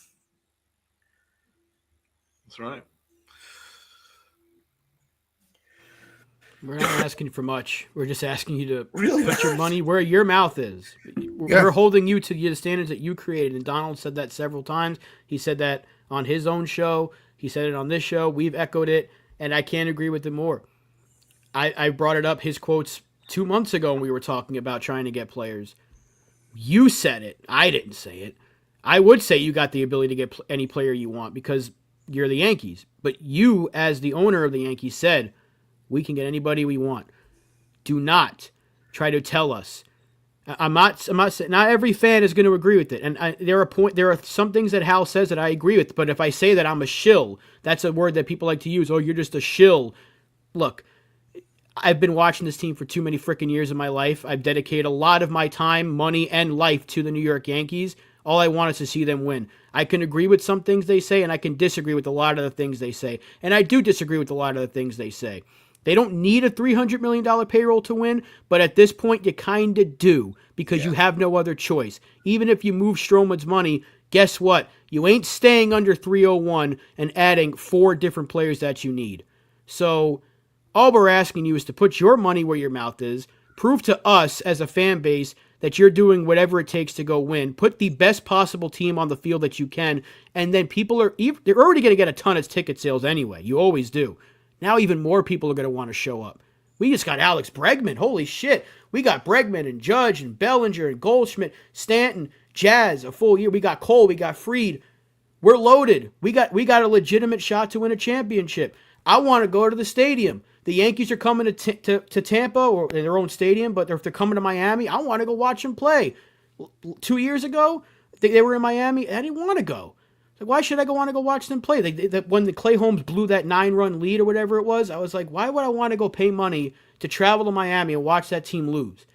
That's right. We're not asking for much. We're just asking you to really put your money where your mouth is. We're holding you to the standards that you created. And Donald said that several times. He said that on his own show. He said it on this show. We've echoed it. And I can't agree with him more. I brought it up, his quotes 2 months ago when we were talking about trying to get players. You said it. I didn't say it. I would say you got the ability to get any player you want because you're the Yankees. But you, as the owner of the Yankees, said, we can get anybody we want. Do not try to tell us. I'm not saying not every fan is going to agree with it. And there are some things that Hal says that I agree with. But if I say that I'm a shill, that's a word that people like to use. Oh, you're just a shill. Look, I've been watching this team for too many freaking years of my life. I've dedicated a lot of my time, money, and life to the New York Yankees. All I want is to see them win. I can agree with some things they say, and I can disagree with a lot of the things they say. And I do disagree with a lot of the things they say. They don't need a $300 million payroll to win, but at this point, you kind of do because you have no other choice. Even if you move Stroman's money, guess what? You ain't staying under 301 and adding 4 different players that you need. So all we're asking you is to put your money where your mouth is, prove to us as a fan base that you're doing whatever it takes to go win, put the best possible team on the field that you can, and then they're already going to get a ton of ticket sales anyway. You always do. Now even more people are going to want to show up. We just got Alex Bregman. Holy shit. We got Bregman and Judge and Bellinger and Goldschmidt, Stanton, Jazz, a full year. We got Cole. We got Fried. We're loaded. We got a legitimate shot to win a championship. I want to go to the stadium. The Yankees are coming to Tampa or in their own stadium, but if they're coming to Miami, I want to go watch them play. 2 years ago, they were in Miami. I didn't want to go. Like, why should I want to go watch them play? When the Clay Holmes blew that 9-run lead or whatever it was, I was like, why would I want to go pay money to travel to Miami and watch that team lose?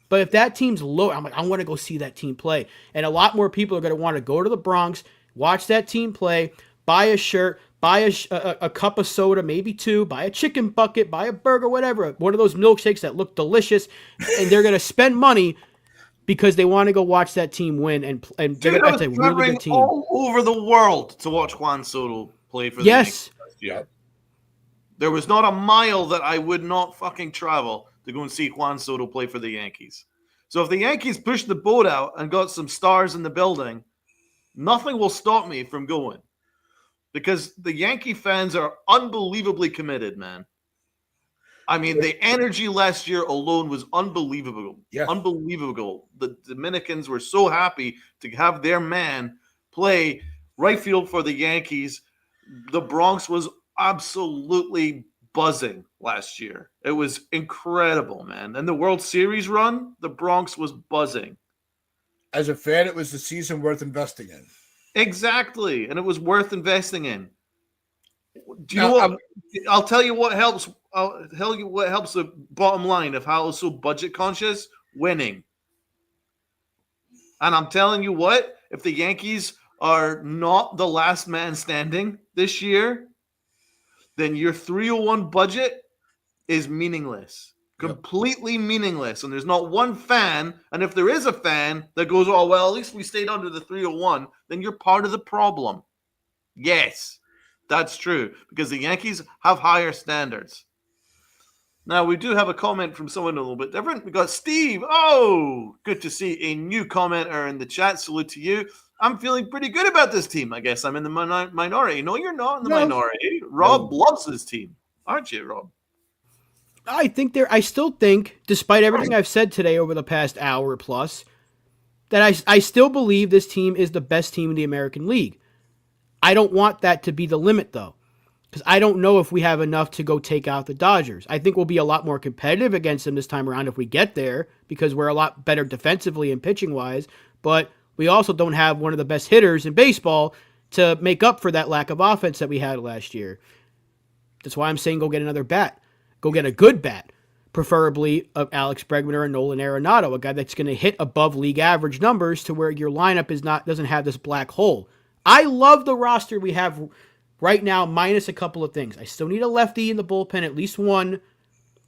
But if that team's low, I'm like, I want to go see that team play. And a lot more people are going to want to go to the Bronx, watch that team play, buy a shirt, buy a cup of soda, maybe 2, buy a chicken bucket, buy a burger, whatever, one of those milkshakes that look delicious, and they're going to spend money because they want to go watch that team win, and that's a really good team. All over the world to watch Juan Soto play for the Yankees last year. There was not a mile that I would not fucking travel to go and see Juan Soto play for the Yankees. So if the Yankees pushed the boat out and got some stars in the building, nothing will stop me from going. Because the Yankee fans are unbelievably committed, man. I mean, the energy last year alone was unbelievable. Yeah. Unbelievable. The Dominicans were so happy to have their man play right field for the Yankees. The Bronx was absolutely buzzing last year. It was incredible, man. And the World Series run, the Bronx was buzzing. As a fan, it was the season worth investing in. Exactly. And it was worth investing in. Do you know what? I'll tell you what helps. I'll tell you what helps the bottom line of how it's so budget conscious. Winning. And I'm telling you what, if the Yankees are not the last man standing this year, then your 301 budget is meaningless. Completely meaningless. And there's not one fan. And if there is a fan that goes, oh, well, at least we stayed under the 301, then you're part of the problem. Yes, that's true. Because the Yankees have higher standards. Now, we do have a comment from someone a little bit different. We got Steve. Oh, good to see a new commenter in the chat. Salute to you. I'm feeling pretty good about this team. I guess I'm in the minority. No, you're not in the minority. Rob loves his team. aren't you, Rob? I still think, despite everything I've said today over the past hour plus, that I still believe this team is the best team in the American League. I don't want that to be the limit, though, because I don't know if we have enough to go take out the Dodgers. I think we'll be a lot more competitive against them this time around if we get there, because we're a lot better defensively and pitching-wise, but we also don't have one of the best hitters in baseball to make up for that lack of offense that we had last year. That's why I'm saying go get another bat. Go get a good bat, preferably of Alex Bregman or a Nolan Arenado, a guy that's going to hit above league average numbers to where your lineup doesn't have this black hole. I love the roster we have right now, minus a couple of things. I still need a lefty in the bullpen, at least one,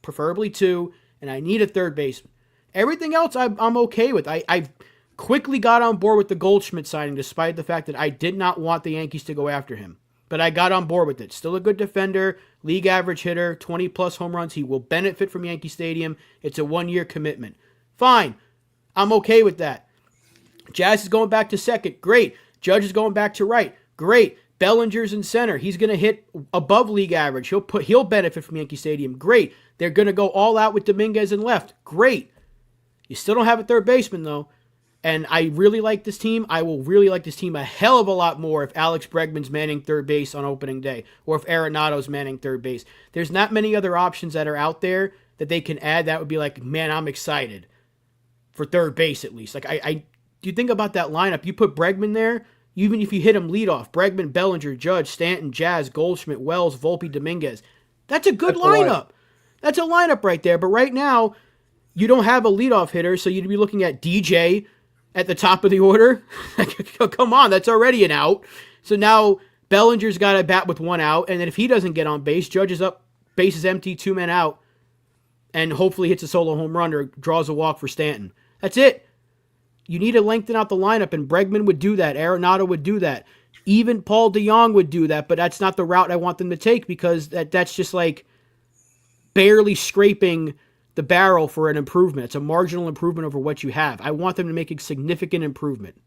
preferably two, and I need a third baseman. Everything else I'm okay with. I quickly got on board with the Goldschmidt signing, despite the fact that I did not want the Yankees to go after him. But I got on board with it. Still a good defender, league average hitter, 20-plus home runs. He will benefit from Yankee Stadium. It's a one-year commitment. Fine. I'm okay with that. Jazz is going back to second. Great. Judge is going back to right. Great. Bellinger's in center. He's going to hit above league average. He'll benefit from Yankee Stadium. Great. They're going to go all out with Dominguez in left. Great. You still don't have a third baseman, though. And I really like this team. I will really like this team a hell of a lot more if Alex Bregman's manning third base on opening day or if Arenado's manning third base. There's not many other options that are out there that they can add that would be like, man, I'm excited for third base at least. Like, you think about that lineup. You put Bregman there, even if you hit him leadoff, Bregman, Bellinger, Judge, Stanton, Jazz, Goldschmidt, Wells, Volpe, Dominguez. That's a good lineup. That's a lineup right there. But right now, you don't have a leadoff hitter, so you'd be looking at DJ at the top of the order. Come on, that's already an out. So now Bellinger's got a bat with one out, and then if he doesn't get on base, Judge is up, base is empty, 2 men out, and hopefully hits a solo home run or draws a walk for Stanton. That's it. You need to lengthen out the lineup, and Bregman would do that. Arenado would do that. Even Paul DeJong would do that, but that's not the route I want them to take because that's just like barely scraping the barrel for an improvement. It's a marginal improvement over what you have. I want them to make a significant improvement.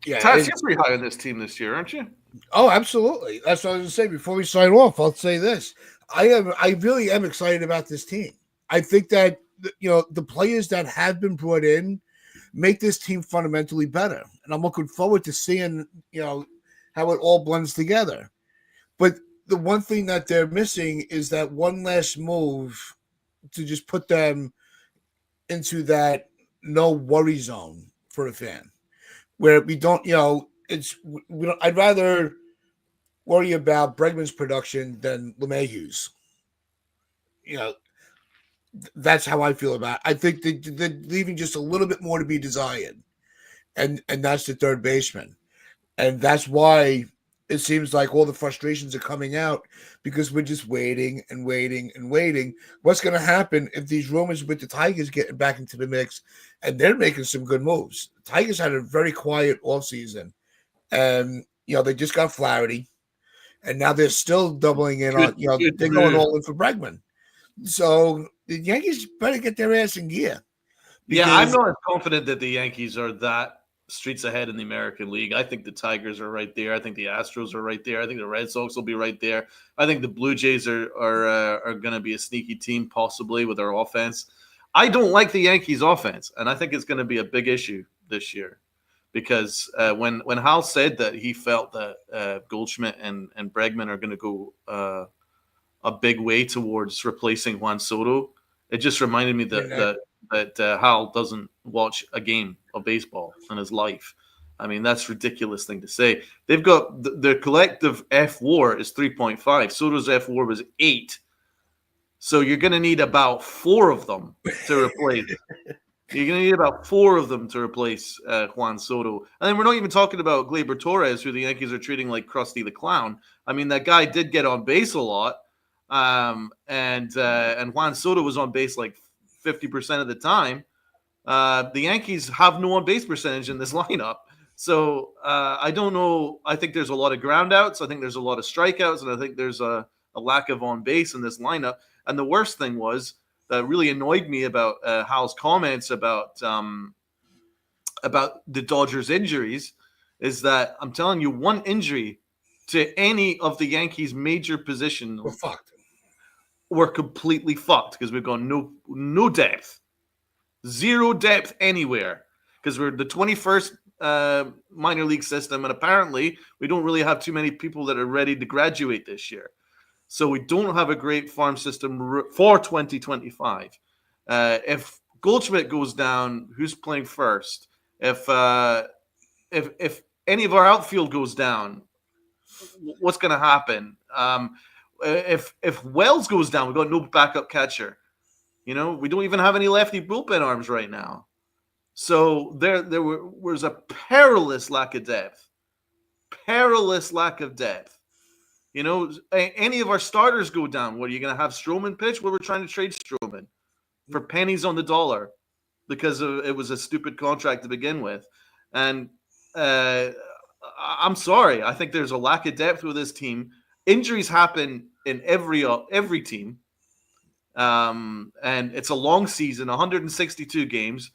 Yeah, Taz, you're pretty high on this team this year, aren't you? Oh, absolutely. That's what I was going to say. Before we sign off, I'll say this. I really am excited about this team. I think that, the players that have been brought in make this team fundamentally better. And I'm looking forward to seeing, how it all blends together. But the one thing that they're missing is that one last move to just put them into that no worry zone for a fan where we don't, I'd rather worry about Bregman's production than LeMahieu's. That's how I feel about it. I think they're leaving just a little bit more to be desired. And that's the third baseman. And that's why it seems like all the frustrations are coming out because we're just waiting and waiting and waiting. What's going to happen if these rumors with the Tigers getting back into the mix and they're making some good moves? The Tigers had a very quiet offseason. And, they just got Flaherty. And now they're still doubling in on, they're going all in for Bregman. So the Yankees better get their ass in gear. Yeah, I'm not as confident that the Yankees are that streets ahead in the American League. I think the Tigers are right there. I think the Astros are right there. I think the Red Sox will be right there. I think the Blue Jays are going to be a sneaky team, possibly with their offense. I don't like the Yankees' offense, and I think it's going to be a big issue this year because when Hal said that he felt that Goldschmidt and Bregman are going to go a big way towards replacing Juan Soto, it just reminded me that Hal doesn't watch a game of baseball in his life. I mean, that's a ridiculous thing to say. They've got their collective F-WAR is 3.5. Soto's F-WAR was 8. So you're going to need about 4 of them to replace. You're going to need about 4 of them to replace Juan Soto. And then we're not even talking about Gleyber Torres, who the Yankees are treating like Krusty the Clown. I mean, that guy did get on base a lot. And Juan Soto was on base like 50% of the time. The Yankees have no on-base percentage in this lineup. So I don't know. I think there's a lot of ground outs. I think there's a lot of strikeouts. And I think there's a lack of on-base in this lineup. And the worst thing was that really annoyed me about Hal's comments about the Dodgers injuries is that I'm telling you, one injury to any of the Yankees' major positions we're fucked. we're completely fucked because we've got no depth, zero depth anywhere because we're the 21st minor league system, and apparently we don't really have too many people that are ready to graduate this year. So we don't have a great farm system for 2025. If Goldschmidt goes down, who's playing first? If any of our outfield goes down, what's going to happen? If Wells goes down, we've got no backup catcher. We don't even have any lefty bullpen arms right now. So there was a perilous lack of depth. Any of our starters go down. What, are you going to have Stroman pitch? Well, we're trying to trade Stroman for pennies on the dollar because it was a stupid contract to begin with. And I'm sorry. I think there's a lack of depth with this team. Injuries happen in every team. And it's a long season, 162 games.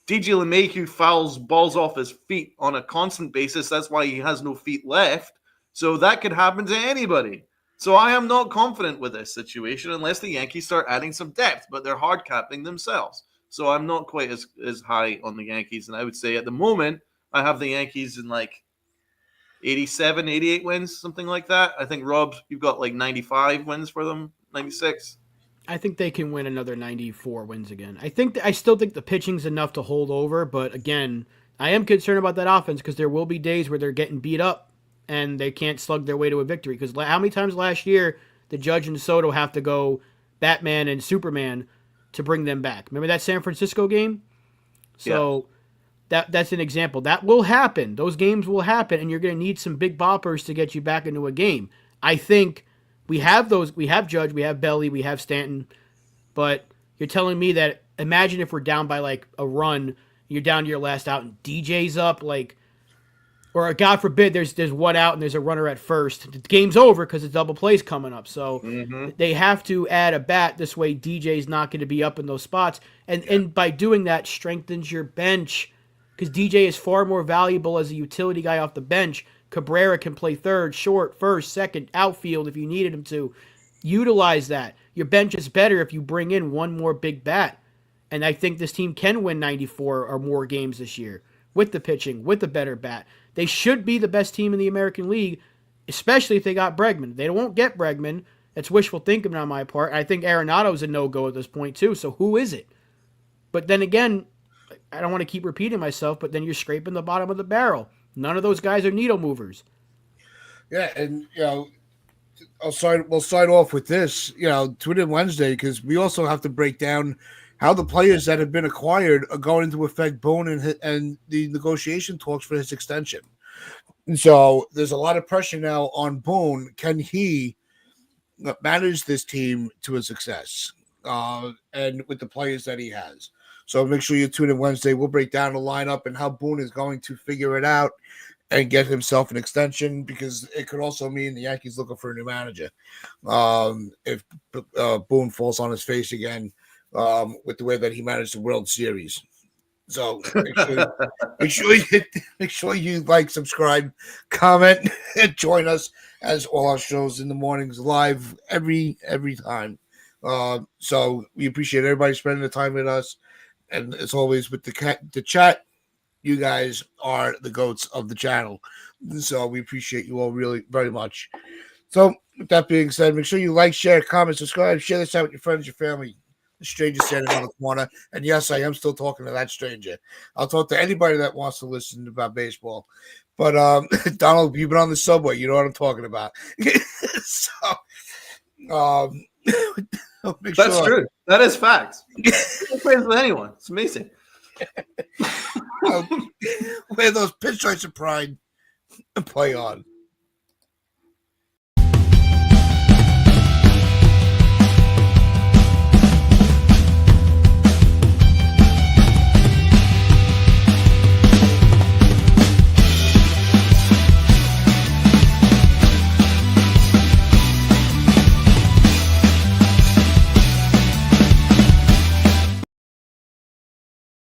DJ LeMahieu fouls balls off his feet on a constant basis. That's why he has no feet left. So that could happen to anybody. So I am not confident with this situation unless the Yankees start adding some depth, but they're hard capping themselves. So I'm not quite as high on the Yankees. And I would say at the moment, I have the Yankees in like 87, 88 wins, something like that. I think, Rob, you've got like 95 wins for them, 96. I think they can win another 94 wins again. I still think the pitching's enough to hold over, but again, I am concerned about that offense because there will be days where they're getting beat up and they can't slug their way to a victory. Because how many times last year did Judge and Soto have to go Batman and Superman to bring them back? Remember that San Francisco game? So that's an example. That will happen. Those games will happen, and you're going to need some big boppers to get you back into a game. I think we have those. We have Judge, we have Belly, we have Stanton. But you're telling me that imagine if we're down by like a run, you're down to your last out, and DJ's up, like, or God forbid there's one out and there's a runner at first. The game's over because it's double plays coming up. So they have to add a bat. This way DJ's not going to be up in those spots. And by doing that, strengthens your bench because DJ is far more valuable as a utility guy off the bench. Cabrera can play third, short, first, second, outfield if you needed him to. Utilize that. Your bench is better if you bring in one more big bat. And I think this team can win 94 or more games this year with the pitching, with the better bat. They should be the best team in the American League, especially if they got Bregman. They won't get Bregman. That's wishful thinking on my part. I think Arenado's a no-go at this point too, so who is it? But then again, I don't want to keep repeating myself, but then you're scraping the bottom of the barrel. None of those guys are needle movers. Yeah, and we'll start off with this, Twitter Wednesday, because we also have to break down how the players that have been acquired are going to affect Boone and the negotiation talks for his extension. And so there's a lot of pressure now on Boone. Can he manage this team to a success? And with the players that he has. So make sure you tune in Wednesday. We'll break down the lineup and how Boone is going to figure it out and get himself an extension, because it could also mean the Yankees looking for a new manager. If Boone falls on his face again, with the way that he managed the World Series. So make sure you like, subscribe, comment, and join us as all our shows in the mornings live every time. So we appreciate everybody spending the time with us. And as always with the chat, you guys are the goats of the channel. So we appreciate you all really very much. So with that being said, make sure you like, share, comment, subscribe, share this out with your friends, your family. The stranger standing on the corner. And yes, I am still talking to that stranger. I'll talk to anybody that wants to listen about baseball. But Donald, you've been on the subway. You know what I'm talking about. That's true. That is facts. I'm friends with anyone. It's amazing. Where those pinstripes of pride play on.